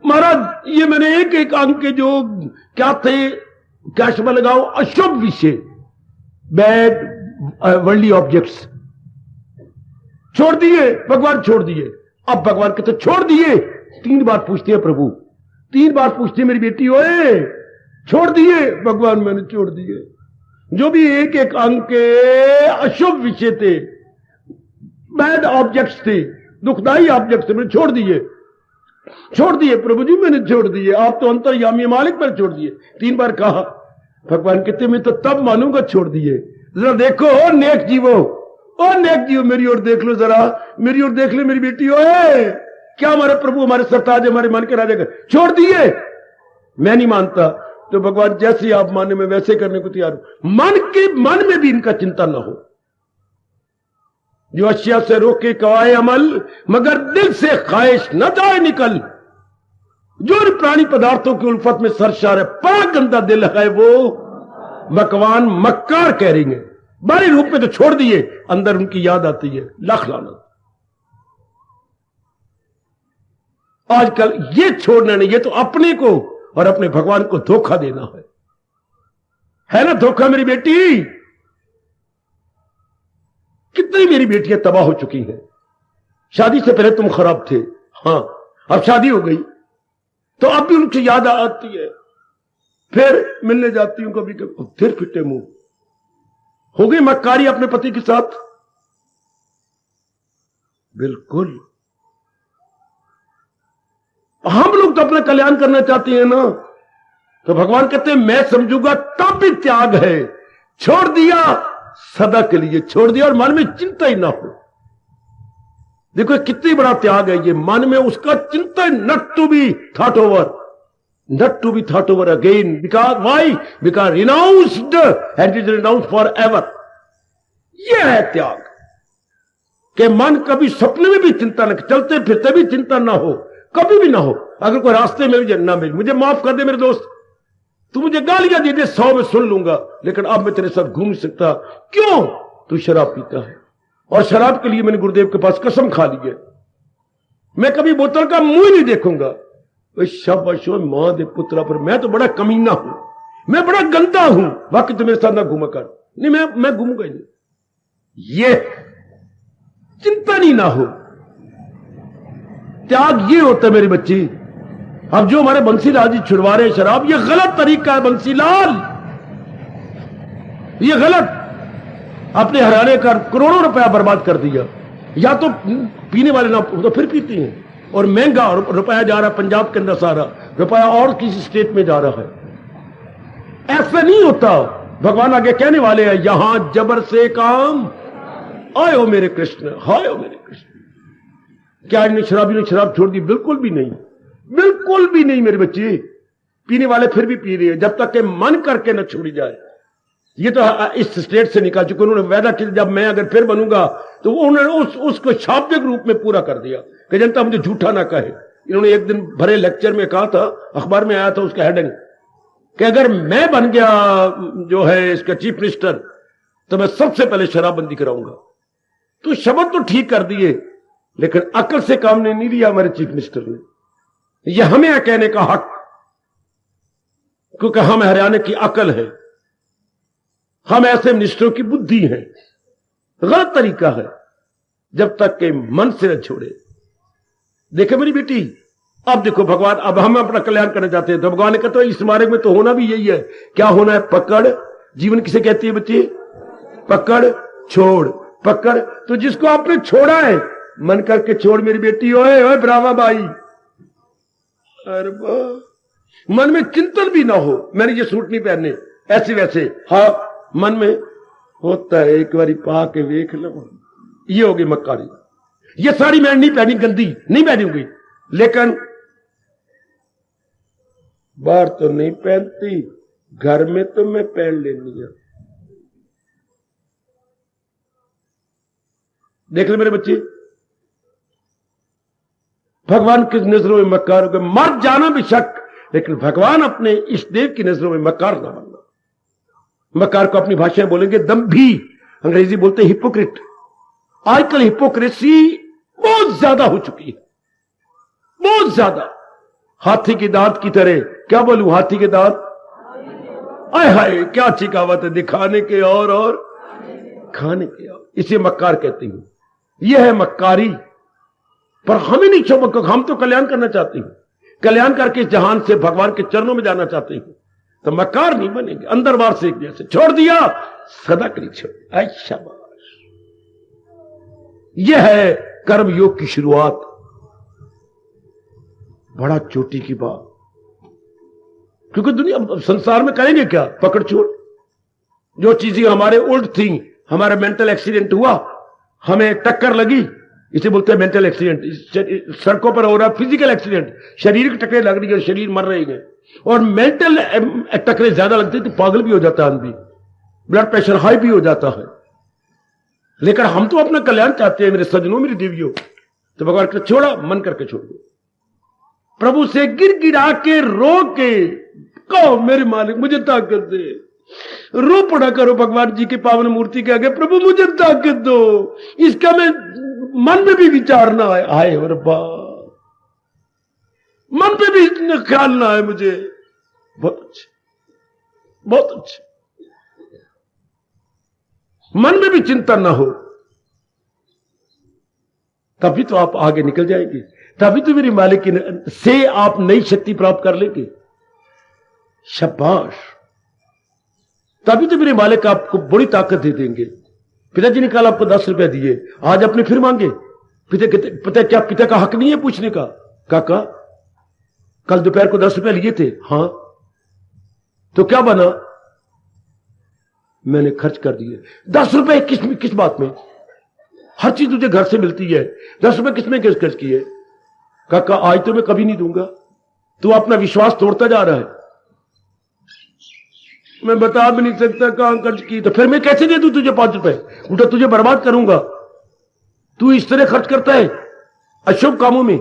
महाराज। ये मैंने एक एक अंक के जो क्या थे, क्या शब्द लगाओ, अशुभ विषय, बैड वर्ल्डली ऑब्जेक्ट्स छोड़ दिए, भगवान छोड़ दिए। अब भगवान कहते छोड़ दिए, 3 बार पूछते हैं प्रभु, 3 बार पूछते हैं मेरी बेटी, ओए छोड़ दिए? भगवान मैंने छोड़ दिए। जो भी एक एक अंक के अशुभ विषय थे, बैड ऑब्जेक्ट्स थे, दुखदाई ऑब्जेक्ट्स थे, मैंने छोड़ दिए। छोड़ दिए प्रभु जी, मैंने छोड़ दिए। आप तो अंतर्यामी मालिक पर छोड़ दिए। 3 बार कहा। भगवान कहते मैं तो तब मानूंगा छोड़ दिए। जरा देखो नेक जीवो, ओ नेक जीव, मेरी ओर देख लो, जरा मेरी ओर देख ले मेरी बेटी। ओए क्या हमारे प्रभु, हमारे सरताज, हमारे मन के राजा छोड़ दिए? मैं नहीं मानता। तो भगवान जैसे आप मानने में वैसे करने को तैयार हो। मन में भी इनका चिंता ना हो। जो अशिया से रोके कवाए अमल, मगर दिल से ख्वाहिश न जाए निकल। जो प्राणी पदार्थों की उल्फत में सरशार है, बड़ा गंदा दिल है वो, भगवान मक्कार कह रही है। बाहरी रूप में तो छोड़ दिए, अंदर उनकी याद आती है। लाख लानत। आजकल ये छोड़ना नहीं, ये तो अपने को और अपने भगवान को धोखा देना है ना धोखा मेरी बेटी। कितनी मेरी बेटियां तबाह हो चुकी हैं। शादी से पहले तुम खराब थे, हां, अब शादी हो गई तो अब भी उनकी याद आती है। फिर मिलने जाती हूं कभी कभी, फिर फिटे मुंह। हो गई मक्कारी अपने पति के साथ। बिल्कुल हम लोग तो अपना कल्याण करना चाहते हैं ना, तो भगवान कहते हैं मैं समझूंगा तब भी त्याग है। छोड़ दिया, सदा के लिए छोड़ दिया, और मन में चिंता ही ना हो। देखो कितनी बड़ा त्याग है ये, मन में उसका चिंता, not to be thought over, not to be thought over again, because why, because renounced and is renounced for ever. यह है त्याग कि मन कभी सपने में भी चिंता न, चलते फिरते भी चिंता ना हो, कभी भी ना हो। अगर कोई रास्ते में भी ना मिले, मुझे माफ कर दे मेरे दोस्त, तू मुझे गालियां दे दे 100 में सुन लूंगा, लेकिन अब मैं तेरे साथ घूम नहीं सकता। क्यों? तू शराब पीता है, और शराब के लिए मैंने गुरुदेव के पास कसम खा ली है, मैं कभी बोतल का मुंह ही नहीं देखूंगा। शाबाश मां दे पुत्रा पर, मैं तो बड़ा कमीना हूं, मैं बड़ा गंदा हूं, बाकी तो मेरे साथ ना घूमा कर। नहीं, मैं घूमूंगा ही नहीं। ये चिंता नहीं ना हो, त्याग ये होता है मेरे बच्चे। अब जो हमारे बंसीलाल जी छुड़वा रहे शराब, ये गलत तरीका है बंसीलाल, ये गलत। अपने हरियाणा का करोड़ों रुपया बर्बाद कर दिया। या तो पीने वाले ना तो फिर पीते हैं, और महंगा रुपया जा रहा है पंजाब के अंदर, सारा रुपया और किसी स्टेट में जा रहा है। ऐसा नहीं होता। भगवान आगे कहने वाले हैं, यहां जबर से काम आए हो मेरे कृष्ण, हाय हो मेरे कृष्ण। क्या इन्हें शराबी ने शराब छोड़ दी? बिल्कुल भी नहीं, बिल्कुल भी नहीं मेरे बच्चे। पीने वाले फिर भी पी रहे हैं, जब तक कि मन करके न छोड़ी जाए। ये तो इस स्टेट से निकाल चुके, उन्होंने वादा किया जब मैं अगर फिर बनूंगा तो उन्होंने उसको शाब्दिक रूप में पूरा कर दिया कि जनता मुझे झूठा ना कहे। इन्होंने एक दिन भरे लेक्चर में कहा था, अखबार में आया था उसका हेडिंग, कि अगर मैं बन गया जो है इसका चीफ मिनिस्टर तो मैं सबसे पहले शराबबंदी कराऊंगा। तो शब्द तो ठीक कर दिए, लेकिन अकल से काम नहीं लिया हमारे चीफ मिनिस्टर ने। यह हमें कहने का हक, क्योंकि हम हरियाणा की अकल है, हम ऐसे मिनिस्टरों की बुद्धि है। गलत तरीका है, जब तक के मन से न छोड़े। देखे मेरी बेटी, अब देखो भगवान, अब हम अपना कल्याण करना चाहते हैं तो भगवान ने कहते इस मार्ग में तो होना भी यही है। क्या होना है? पकड़। जीवन किसे कहती है बच्ची? पकड़ छोड़, पकड़। तो जिसको आपने छोड़ा है, मन करके छोड़ मेरी बेटी। ओए ओए ब्रावा बाई, अरे मन में चिंतन भी ना हो, मैंने ये सूट नहीं पहनने, ऐसे वैसे। हाँ, मन में होता है, एक बारी पा के देख लो, ये होगी मक्कारी। ये साड़ी मैंने नहीं पहनी, गंदी नहीं पहनूंगी, लेकिन बाहर तो नहीं पहनती, घर में तो मैं पहन लेनी है। देख ले मेरे बच्चे, भगवान की नजरों में मक्कार हो गए। मर जाना भी शक, लेकिन भगवान अपने इस देव की नजरों में मक्कार ना बनना। मक्कार को अपनी भाषा में बोलेंगे दम्भी, अंग्रेजी बोलते हिपोक्रेट। आजकल हिपोक्रेसी बहुत ज्यादा हो चुकी है, बहुत ज्यादा। हाथी के दांत की तरह, क्या बोलूं, हाथी के दांत, आय हाय क्या अच्छी कहावत है, दिखाने के और खाने के और। इसे मक्कार कहती हूं। यह है मक्कारी। पर हमें नहीं छोड़ो, हम तो कल्याण करना चाहते हैं, कल्याण करके इस जहान से भगवान के चरणों में जाना चाहते हैं, तो मक्कार नहीं बनेंगे। अंदर बार से एक जैसे छोड़ दिया, सदा के लिए छोड़। अच्छा, यह है कर्म योग की शुरुआत। बड़ा चोटी की बात, क्योंकि दुनिया संसार में करेंगे क्या? पकड़ छोड़। जो चीजें हमारे उल्ट थी, हमारा मेंटल एक्सीडेंट हुआ, हमें टक्कर लगी, इसे बोलते हैं मेंटल एक्सीडेंट। सड़कों पर हो रहा फिजिकल एक्सीडेंट, शरीर की टक्करें लग रही है, शरीर मर रही है। और मेंटल टक्करें ज्यादा लगती है तो पागल भी हो जाता है आदमी, ब्लड प्रेशर हाई भी हो जाता है। लेकिन हम तो अपना कल्याण चाहते हैं मेरे सजनों, मेरी देवियों। तो भगवान का छोड़ा, मन करके छोड़ दो। प्रभु से गिर गिरा के रो के कहो, मेरे मालिक मुझे ताकत दे। रो पड़ा करो भगवान जी की पावन मूर्ति के आगे, प्रभु मुझे ताकत दो, इसका मैं मन में भी विचार ना आए। आए और मन पे भी इतना ख्याल ना आए मुझे। बहुत अच्छे, बहुत अच्छे। मन में भी चिंता ना हो, तभी तो आप आगे निकल जाएंगे, तभी तो मेरी मालिक से आप नई शक्ति प्राप्त कर लेंगे। शाबाश। तभी तो मेरे मालिक आपको बड़ी ताकत दे देंगे। पिताजी ने कल आपको 10 रुपए दिए, आज अपने फिर मांगे। पिता क्या पिता का हक नहीं है पूछने का? काका कल दोपहर को 10 रुपए लिए थे। हाँ, तो क्या बना? मैंने खर्च कर दिए। 10 रुपए किस बात में? हर चीज तुझे घर से मिलती है, 10 रुपए किसमें खर्च किए? काका आज तो मैं कभी नहीं दूंगा। तू अपना विश्वास तोड़ता जा रहा है। मैं बता भी नहीं सकता कहां खर्च की। तो फिर मैं कैसे दे दूं तुझे 5 रुपए? उल्टा तुझे बर्बाद करूंगा। तू इस तरह खर्च करता है अशुभ कामों में।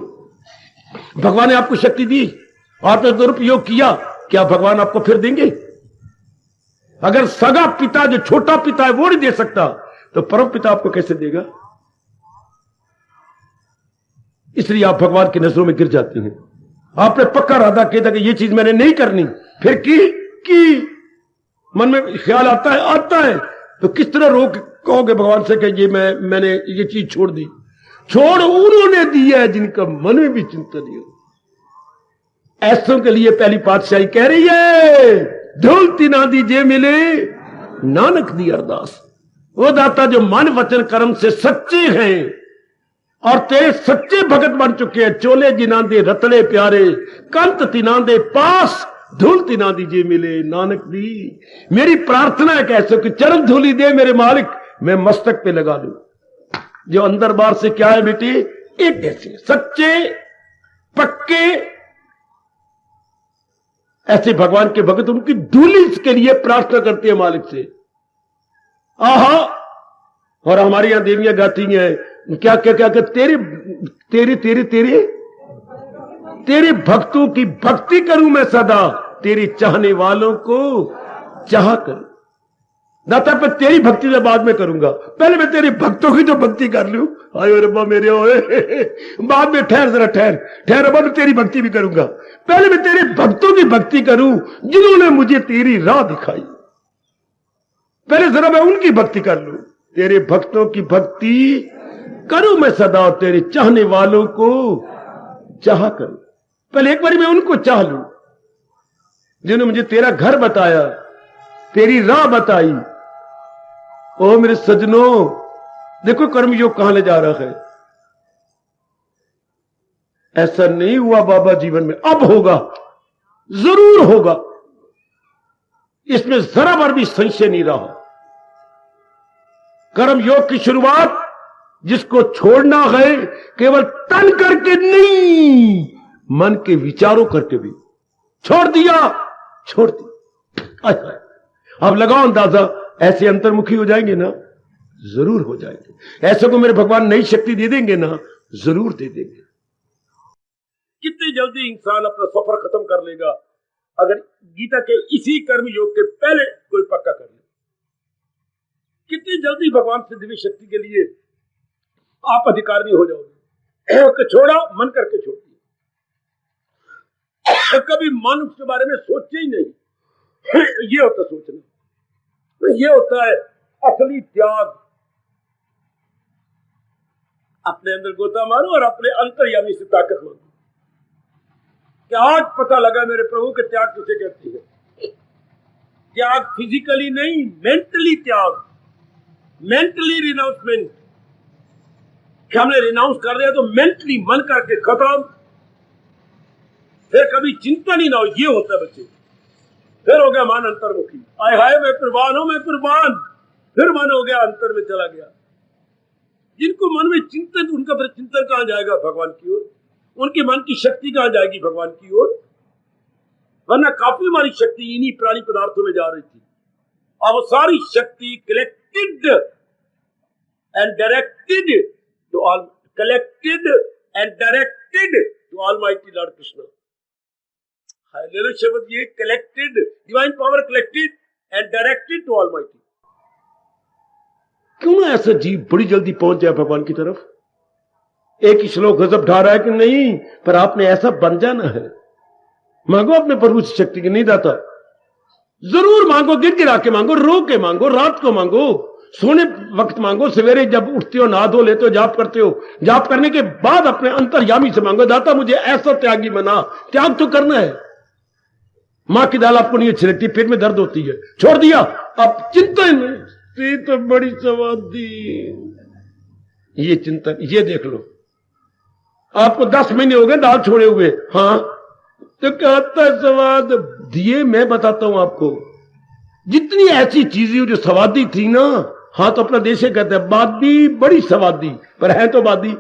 भगवान ने आपको शक्ति दी, आपने दुरुपयोग किया, क्या भगवान आपको फिर देंगे? अगर सगा पिता जो छोटा पिता है वो नहीं दे सकता, तो परम पिता आपको कैसे देगा? इसलिए आप भगवान की नजरों में गिर जाते हैं। आपने पक्का इरादा किया था कि ये चीज मैंने नहीं करनी, फिर की मन में ख्याल आता है तो किस तरह रोक कहोगे भगवान से कि ये मैंने ये चीज छोड़ दी? छोड़ उन्होंने दी है जिनका मन में भी चिंता नहीं हो। ऐसों के लिए पहली पातशाही कह रही है, ढोलती ना दीजे मिले नानक दी अरदास। वो दाता जो मन वचन कर्म से सच्चे हैं और तेरे सच्चे भगत बन चुके हैं। चोले जिना दे रतड़े प्यारे, कंत तिना दे पास, धूल तिना दीजिए मिले नानक दी। मेरी प्रार्थना है कैसे कि चरण धूली दे मेरे मालिक, मैं मस्तक पे लगा लूं। जो अंदर बाहर से क्या है बेटी? एक जैसे सच्चे पक्के ऐसे भगवान के भगत उनकी धूली के लिए प्रार्थना करते हैं मालिक से। आहा, और हमारी यहां देवियां गाती हैं क्या क्या क्या, क्या तेरे तेरे तेरे तेरे तेरे भक्तों की भक्ति करूं मैं सदा, तेरे चाहने वालों को चाह करूं। दाता पर तेरी भक्ति मैं बाद में करूंगा, पहले मैं तेरे भक्तों की जो भक्ति कर लूं। आयो रब्बा मेरे ओए, बाद में ठहर, जरा ठहर रब्बा, मैं तेरी भक्ति भी करूंगा। पहले मैं तेरे भक्तों की भक्ति करूं जिन्होंने मुझे तेरी राह दिखाई। पहले जरा मैं उनकी भक्ति कर लूं। तेरे भक्तों की भक्ति करूं मैं सदा, तेरे चाहने वालों को चाह करूं। पहले एक बार मैं उनको चाह लूं जिन्होंने मुझे तेरा घर बताया, तेरी राह बताई। ओ मेरे सजनों, देखो कर्मयोग कहां ले जा रहा है। ऐसा नहीं हुआ बाबा जीवन में, अब होगा, जरूर होगा, इसमें जरा भर भी संशय नहीं रहा। कर्मयोग की शुरुआत जिसको छोड़ना है केवल तन करके नहीं, मन के विचारों करके भी छोड़ दिया। अब लगाओ अंदाजा, ऐसे अंतर्मुखी हो जाएंगे ना, जरूर हो जाएंगे। ऐसे को मेरे भगवान नई शक्ति दे देंगे ना, जरूर दे देंगे। कितनी जल्दी इंसान अपना सफर खत्म कर लेगा अगर गीता के इसी कर्म योग के पहले कोई पक्का कर ले। कितनी जल्दी भगवान से दिव्य शक्ति के लिए आप अधिकारी हो जाओगे। छोड़ा मन करके छोड़ दिया, कभी मन उसके बारे में सोचे ही नहीं। ये होता सोचना, ये होता है असली त्याग। अपने अंदर गोता मारो और अपने अंतर्यामी से ताकत मांगो। क्या आज पता लगा मेरे प्रभु के त्याग किसे कहती है? त्याग फिजिकली नहीं, मेंटली त्याग, मेंटली रिनाउंसमेंट। हमने रिनाउंस कर दिया तो मेंटली मन करके खत्म, फिर कभी चिंता नहीं ना हो। ये होता है बच्चे। फिर हो गया मन अंतर्मुखी, आय हाय मैं कुर्बान हूं, मैं कुर्बान। फिर मन हो गया अंतर में चला गया। जिनको मन में चिंतन, उनका फिर चिंतन कहां जाएगा? भगवान की ओर। उनके मन की शक्ति कहां जाएगी? भगवान की ओर। वरना काफी हमारी शक्ति इन्हीं प्राणी पदार्थों में जा रही थी। अब वो सारी शक्ति collected and directed to all, collected and directed to almighty lord Krishna. ले लो शब्द ये, collected, divine power collected and directed to almighty. क्यों ना ऐसा जीव बड़ी जल्दी पहुंच जाए भगवान की तरफ। एक ही श्लोक गजब ढा रहा है कि नहीं, पर आपने ऐसा बन जाना है। मांगो अपने प्रभु से शक्ति की। नहीं दाता, जरूर मांगो, गिर गिरा के मांगो, रो के मांगो, रात को मांगो, सोने वक्त मांगो, सवेरे जब उठते हो, नहा धो लेते हो, जाप करते हो, जाप करने के बाद अपने अंतर्यामी से मांगो, दाता मुझे ऐसा त्यागी बना। त्याग तो करना है। मां की दाल आपको नहीं अच्छी लगती, पेट में दर्द होती है, छोड़ दिया, अब चिंतन तो बड़ी समाधि। ये चिंतन, ये देख लो, आपको 10 महीने हो गए दाल छोड़े हुए। हाँ, तो कहता है स्वाद दिए। मैं बताता हूं आपको, जितनी ऐसी चीजें जो स्वादी थी ना, हाँ तो अपना देश कहते हैं बादी बड़ी स्वादी, पर है तो बादी,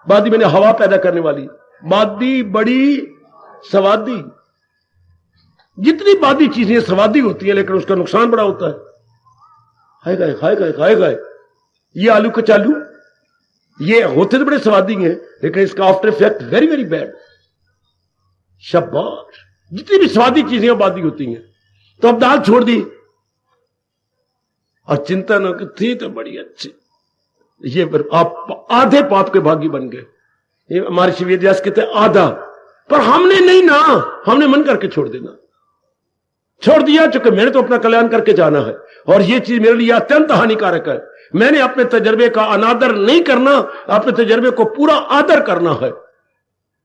बादी मैंने हवा पैदा करने वाली, बादी बड़ी स्वादी। जितनी बादी चीजें स्वादी होती है लेकिन उसका नुकसान बड़ा होता है। हाय गाय हाय गाय हाय गाय, ये आलू कचालू ये होते तो बड़े स्वादी हैं लेकिन इसका after effect very very bad. शाबाश, जितनी भी स्वादी चीजें आबादी होती हैं। तो अब दाल छोड़ दी और चिंतन थी तो बड़ी अच्छी, ये आप आधे पाप के भागी बन गए। ये हमारे शिव व्यास कहते हैं आधा, पर हमने नहीं ना, हमने मन करके छोड़ देना, छोड़ दिया। चूंकि मैंने तो अपना कल्याण करके जाना है और ये चीज मेरे लिए अत्यंत हानिकारक है। मैंने अपने तजर्बे का अनादर नहीं करना, अपने तजर्बे को पूरा आदर करना है।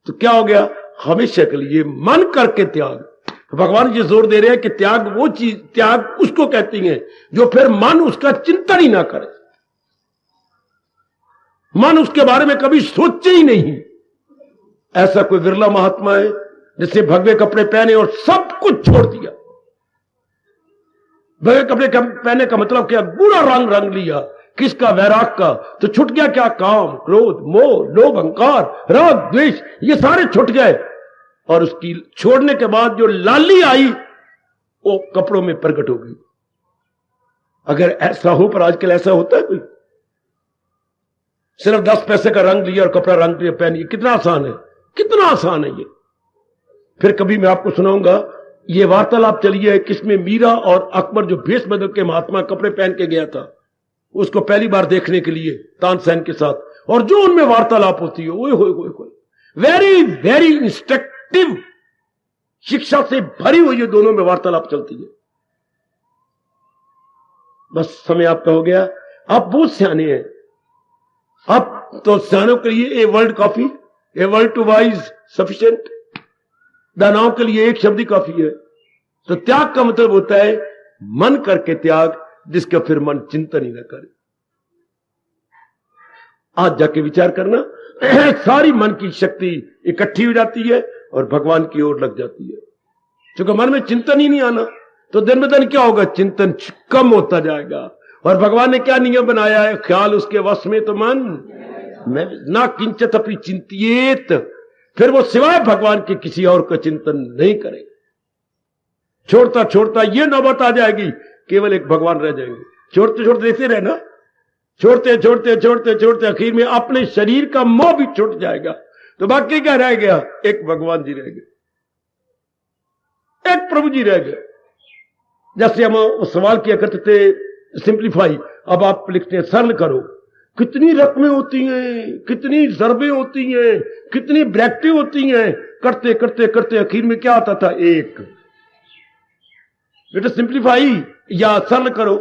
तो क्या हो गया, हमेशा के लिए मन करके त्याग। भगवान जी जोर दे रहे हैं कि त्याग वो चीज, त्याग उसको कहती है जो फिर मन उसका चिंतन ही ना करे, मन उसके बारे में कभी सोचे ही नहीं। ऐसा कोई विरला महात्मा है जिसने भगवे कपड़े पहने और सब कुछ छोड़ दिया। भगवे कपड़े पहने का मतलब क्या, बुरा रंग रंग लिया, किसका, वैराग का। तो छुट गया क्या, काम क्रोध मोह लोभ अहंकार राग द्वेष, ये सारे छुट गए। और उसकी छोड़ने के बाद जो लाली आई वो कपड़ों में प्रकट हो गई। अगर ऐसा हो, पर आजकल ऐसा होता है कोई? सिर्फ 10 पैसे का रंग लिया और कपड़ा रंग लिया पहनिए, कितना आसान है, कितना आसान है ये। फिर कभी मैं आपको सुनाऊंगा ये वार्तालाप चली है किसमें, मीरा और अकबर जो भेष बदल के महात्मा कपड़े पहन के गया था उसको पहली बार देखने के लिए तानसेन के साथ, और जो उनमें वार्तालाप होती है ओए होए होए होए, वेरी वेरी इंस्ट्रक्टिव, शिक्षा से भरी हुई ये दोनों में वार्तालाप चलती है। बस समय आपका हो गया, आप बहुत सियाने हैं। अब तो सियानों के लिए a word coffee, a word to wise sufficient, दानवों के लिए एक शब्द ही काफी है। तो त्याग का मतलब होता है मन करके त्याग, जिसका फिर मन चिंतन ही ना करे। आज जाके विचार करना, सारी मन की शक्ति इकट्ठी हो जाती है और भगवान की ओर लग जाती है। क्योंकि मन में चिंतन ही नहीं आना तो दिन ब दिन क्या होगा, चिंतन कम होता जाएगा। और भगवान ने क्या नियम बनाया है, ख्याल उसके वश में तो मन में ना किंचित अपनी चिंतियेत, फिर वो सिवाय भगवान के किसी और का चिंतन नहीं करेगा। छोड़ता छोड़ता ये नौबत आ जाएगी, केवल एक भगवान रह जाएंगे। छोड़ते छोड़ते देखते रहना, छोड़ते छोड़ते छोड़ते छोड़ते आखिर में अपने शरीर का मोह भी छूट जाएगा। तो बाकी क्या रह गया, एक भगवान जी रह गए, एक प्रभु जी रह गए। जैसे हम सवाल किया करते थे सिंप्लीफाई, अब आप लिखते हैं सरल करो। कितनी रकमें होती हैं, कितनी जरबें होती हैं, कितनी ब्रैकेटें होती हैं, करते करते करते आखिर में क्या आता था, एक। बेटा सिंप्लीफाई या सरल करो,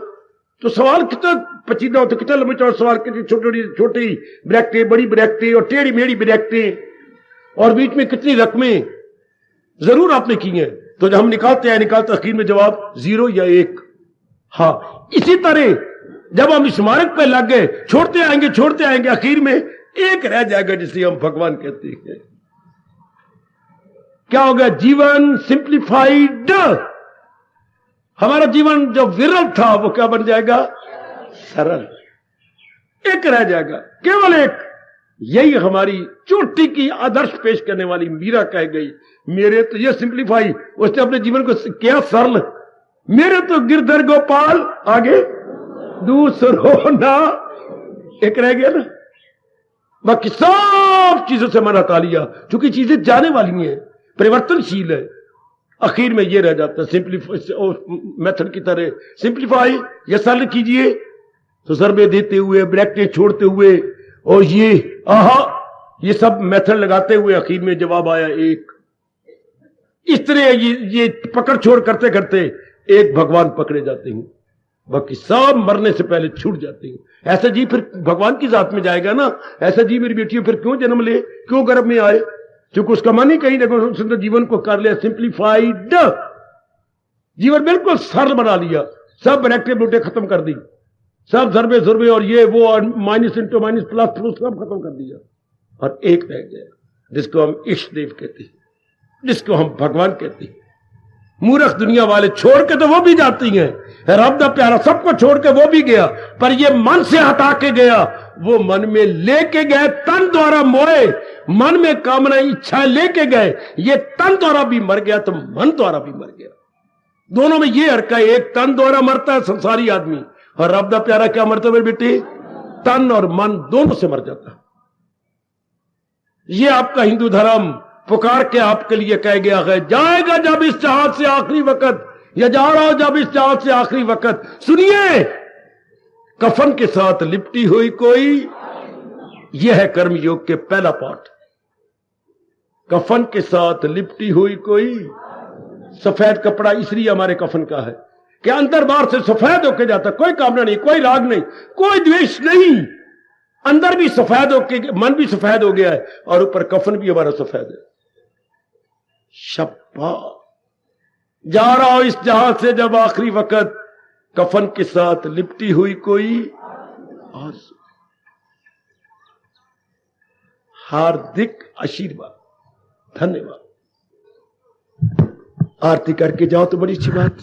तो सवाल कितना पचीदा होता, कितना लंबे चौड़े सवाल, कितनी छोटी छोटी ब्रैकेटें, बड़ी ब्रैकेटें और टेढ़ी मेढ़ी ब्रैकेटें, और बीच में कितनी रकमें जरूर आपने की हैं। तो जब हम निकालते आखिर में जवाब 0 या 1। हाँ, इसी तरह जब हम इस मार्ग पर लग गए, छोड़ते आएंगे, आखिर में एक रह जाएगा जिसे हम भगवान कहते हैं। क्या होगा, जीवन सिंप्लीफाइड। हमारा जीवन जो विरल था वो क्या बन जाएगा, सरल। एक रह जाएगा, केवल एक। यही हमारी चोटी की आदर्श पेश करने वाली मीरा कह गई, मेरे तो ये सिंप्लीफाई, उसने अपने जीवन को क्या सरल, मेरे तो गिरधर गोपाल आगे दूसरो ना, एक रह गया ना। बाकी सब चीजों से मन हटा लिया, क्योंकि चीजें जाने वाली हैं, परिवर्तनशील है। आखिर में ये रह जाता है सिंप्लीफाई मेथड की तरह, सिंप्लीफाई या सरल कीजिए। तो सरबे देते हुए, ब्रैकेटें छोड़ते हुए और ये ये सब मेथड लगाते हुए आखिर में जवाब आया एक। इस तरह ये पकड़ छोड़ करते करते एक भगवान पकड़े जाते हैं, बाकी सब मरने से पहले छूट जाते हैं। ऐसा जी फिर भगवान की जात में जाएगा ना। ऐसा जी मेरी बेटी फिर क्यों जन्म ले, क्यों गर्भ में आए, क्योंकि उसका मन ही कहीं देखो उसने जीवन को कर लिया सिंप्लीफाइड, जीवन बिल्कुल सरल बना लिया, सब ब्रैकेटें ब्रूटें खत्म कर दी, सब जरबे जुरबे और ये वो और minus into minus plus plus सब खत्म कर दिया, और एक रह गया जिसको हम इष्ट देव कहते हैं। जिसको हम भगवान कहते हैं। मूर्ख दुनिया वाले छोड़ के तो वो भी जाती हैं, रब दा प्यारा सबको छोड़ के वो भी गया, पर ये मन से हटा के गया, वो मन में लेके गए, तन द्वारा मोए, मन में कामना इच्छा लेके गए, ये तन द्वारा भी मर गया तो मन द्वारा भी मर गया। दोनों में ये हरका है, एक तन द्वारा मरता है संसारी आदमी, और रब दा प्यारा क्या मरता है बेटी? तन और मन दोनों से मर जाता है। ये आपका हिंदू धर्म पुकार के आपके लिए कह गया है, जाएगा जब इस जहाज से आखिरी वक्त, या जा रहा हो जब इस जहाज से आखिरी वक्त। सुनिए, कफन के साथ लिपटी हुई कोई, यह है कर्मयोग के पहला पाठ। कफन के साथ लिपटी हुई कोई, सफेद कपड़ा इसलिए हमारे कफन का है कि अंदर बाहर से सफेद होके जाता, कोई कामना नहीं, कोई राग नहीं, कोई द्वेष नहीं, अंदर भी सफेद होके, मन भी सफेद हो गया है, और ऊपर कफन भी हमारा सफेद है। शब्बा, जा रहा हो इस जहाज से जब आखिरी वक्त, कफन के साथ लिपटी हुई कोई आंसू। हार्दिक आशीर्वाद, धन्यवाद। आरती करके जाओ तो बड़ी अच्छी बात।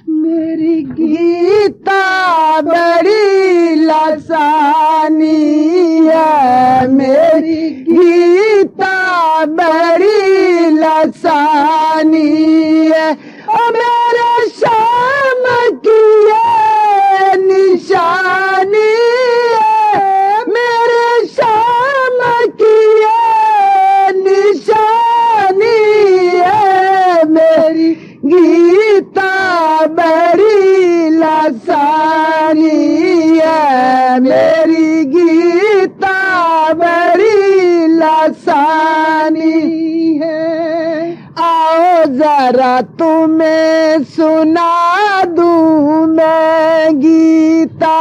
मेरी गीता बड़ी लासानी है, मेरी गीता बड़ी लासानी है, और मेरे शाम की ये निशानी है, मेरे शाम की ये निशानी है, मेरी गीता बड़ी लासानी है, मेरी गीता बड़ी लासानी है। आओ जरा तुम्हें सुना दूं मैं गीता,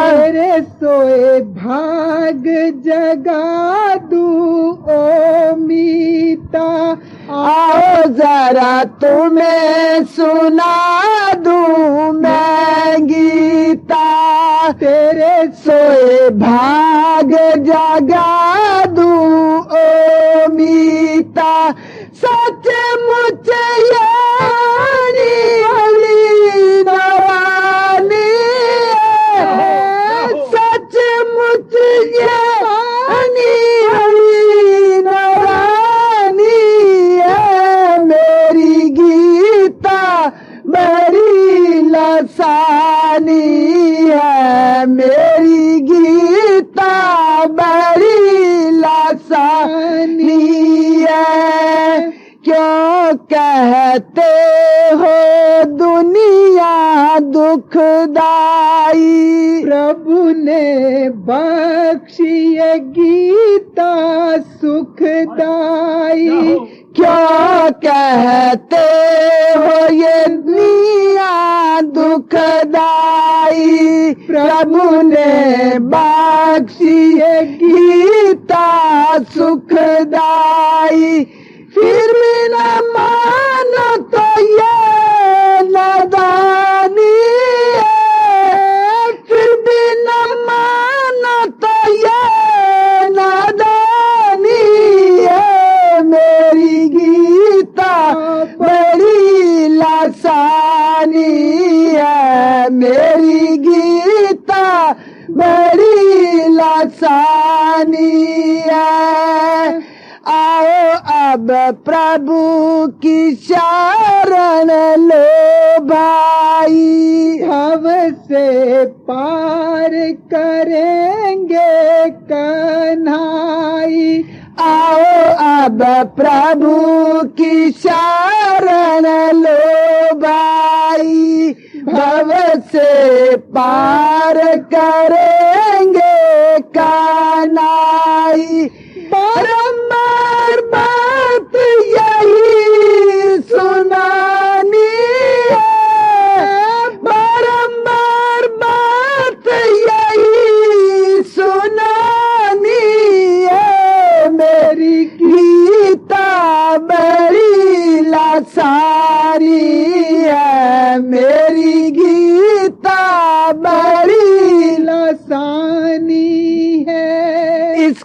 तेरे सोए भाग जगा दूं ओ मीता। आओ जरा तुम्हें सुना दूं मैं गीता, तेरे सोए भाग जगा दूं ओ मीता। सचमुच यानी अली नवानी है, सचमुच यानी अली नवानी है, मेरी गीता बड़ी लासानी है, मेरी गीता बड़ी लासानी है। क्यों कहते हो दुनिया दुखदाई, प्रभु ने बख्शी ये गीता सुखदाई। क्या कहते हो ये दुनिया दुखदाई, प्रभु ने बख्शी ये गीता सुखदाई। फिर भी न मानो तो ये नादानी है, फिर भी न मानो तो ये नादानी है, मेरी गीता बड़ी लासानी है, मेरी गीता बड़ी लासानी है। आओ अब प्रभु की शरण लो भाई, हव से पार करेंगे कन्हाई। आओ अब प्रभु की शरण लो भाई, भव से पार करेंगे कन्हाई। बारंबार बात यही सुनानी है, बारंबार बात यही सुनानी है, मेरी गीता बड़ी लासानी है, मेरी गीता बड़ी लासानी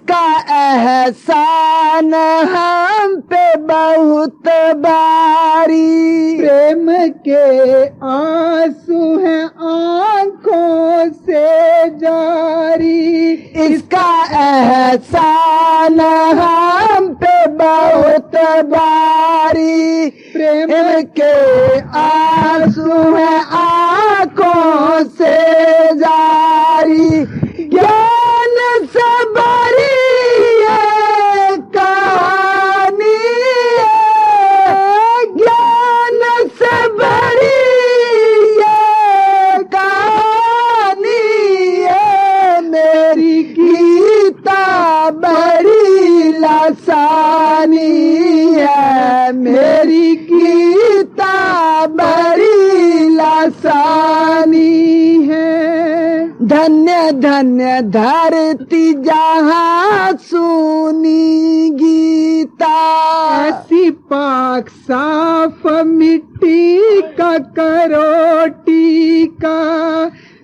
इसका एहसान हम पे बहुत बारी। प्रेम के आंसू हैं आंखों से जारी। इसका एहसान हम पे बहुत बारी। प्रेम के आंसू हैं आंखों से जारी। ज्ञान से भरी ये कहानी है। ज्ञान से भरी ये कहानी है। मेरी गीता बड़ी लासानी है। मेरी गीता बड़ी लासानी है। धन्य धन्य धरती जहाँ सुनी गीता। ऐसी पाक साफ मिट्टी का करोटी का।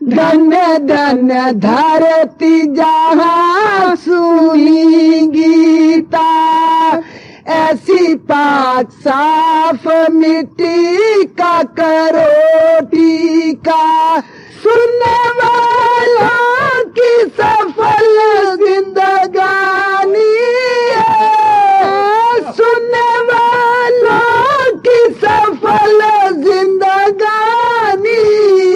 धन्य धन्य धरती जहाँ सुनी गीता। ऐसी पाक साफ मिट्टी का करोटी का। सुनने वालों की सफल जिंदगानी है। सुनने वालों की सफल जिंदगानी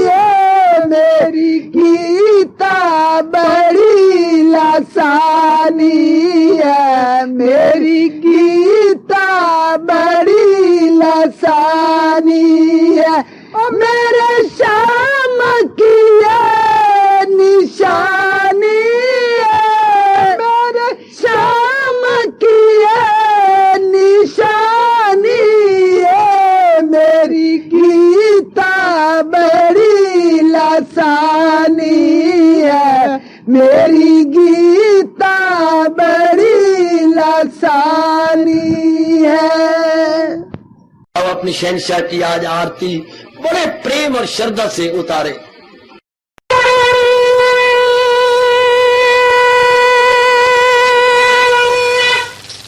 है। मेरी गीता बड़ी लासानी है। मेरी गीता बड़ी लासानी है। मेरे शाम की ये निशानी है। मेरे शाम की ये निशानी है। मेरी गीता बड़ी लासानी है। मेरी गीता बड़ी लासानी है। अब अपनी शहंशाह की आज आरती बड़े प्रेम और श्रद्धा से उतारे।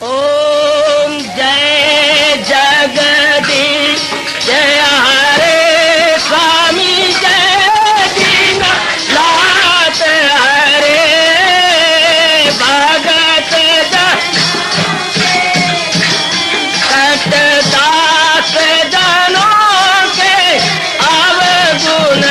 ओम जय जगदीश जय हरे स्वामी जय दीना लात हरे भगत दास जनों के अवगुण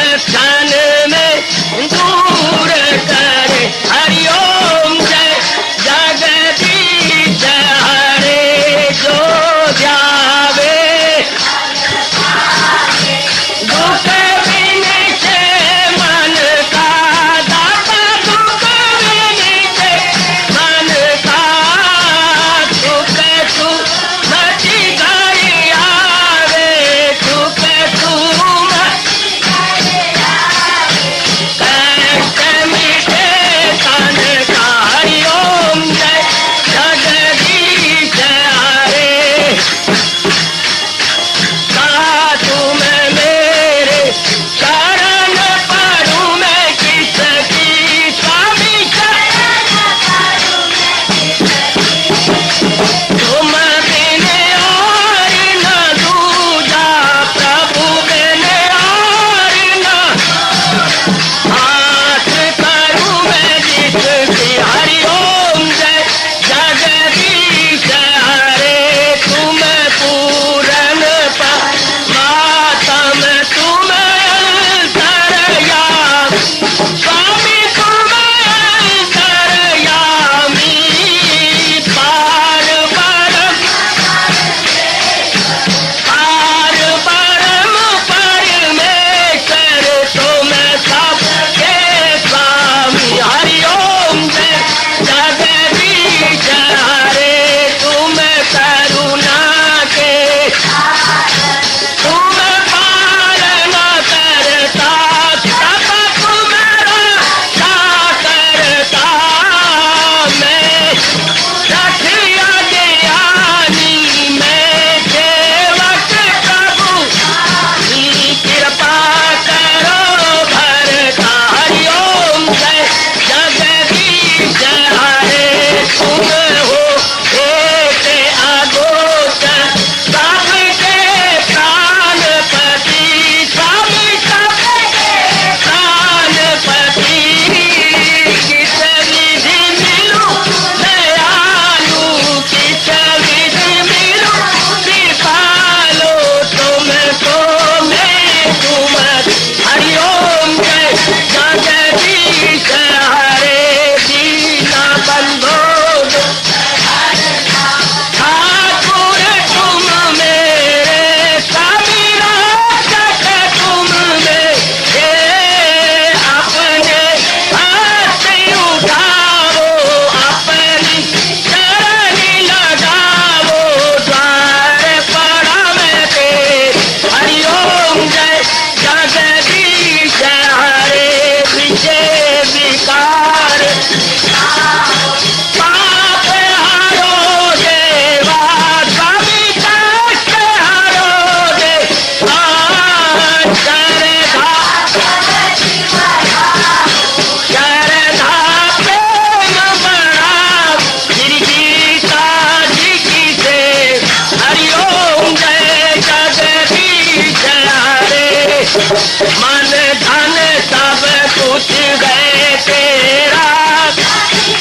मन धन सब कुछ है तेरा,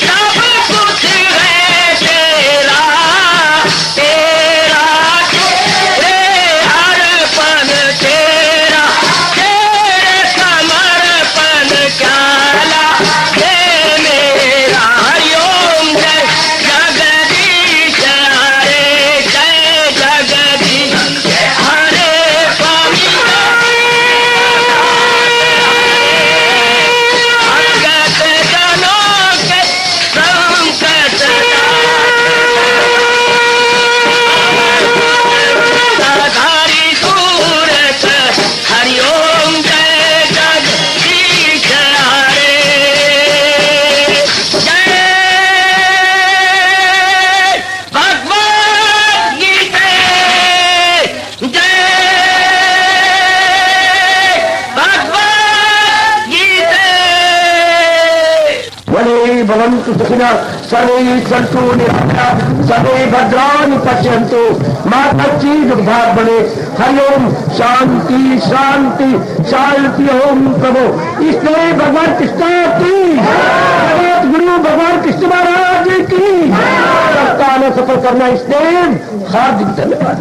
सब कुछ है तेरा, तेरा तेरे अर्पण तेरा, तेरे समर्पण क्या लागे मेरा। हरिओम जय जगदीश हरे, जय जगदीश हरे स्वामी भगत जनों के संकट धारी सूरत। हरिओम जय जगदीश हरे, जय भगवद गीता, जय भगवद गीता। वने भवन्तु सुखिनः सर्वे सन्तु निरामयाः सर्वे भद्राणि पश्यन्तु मा कश्चित् दुर्भाग् भवेत्। हरिओम शांति शांति शांति। ओम प्रभु इसलिए भगवान कृष्ण की जगत गुरु भगवान कृष्ण महाराज की सप्ताह में सफल करना इसलिए हार्दिक धन्यवाद।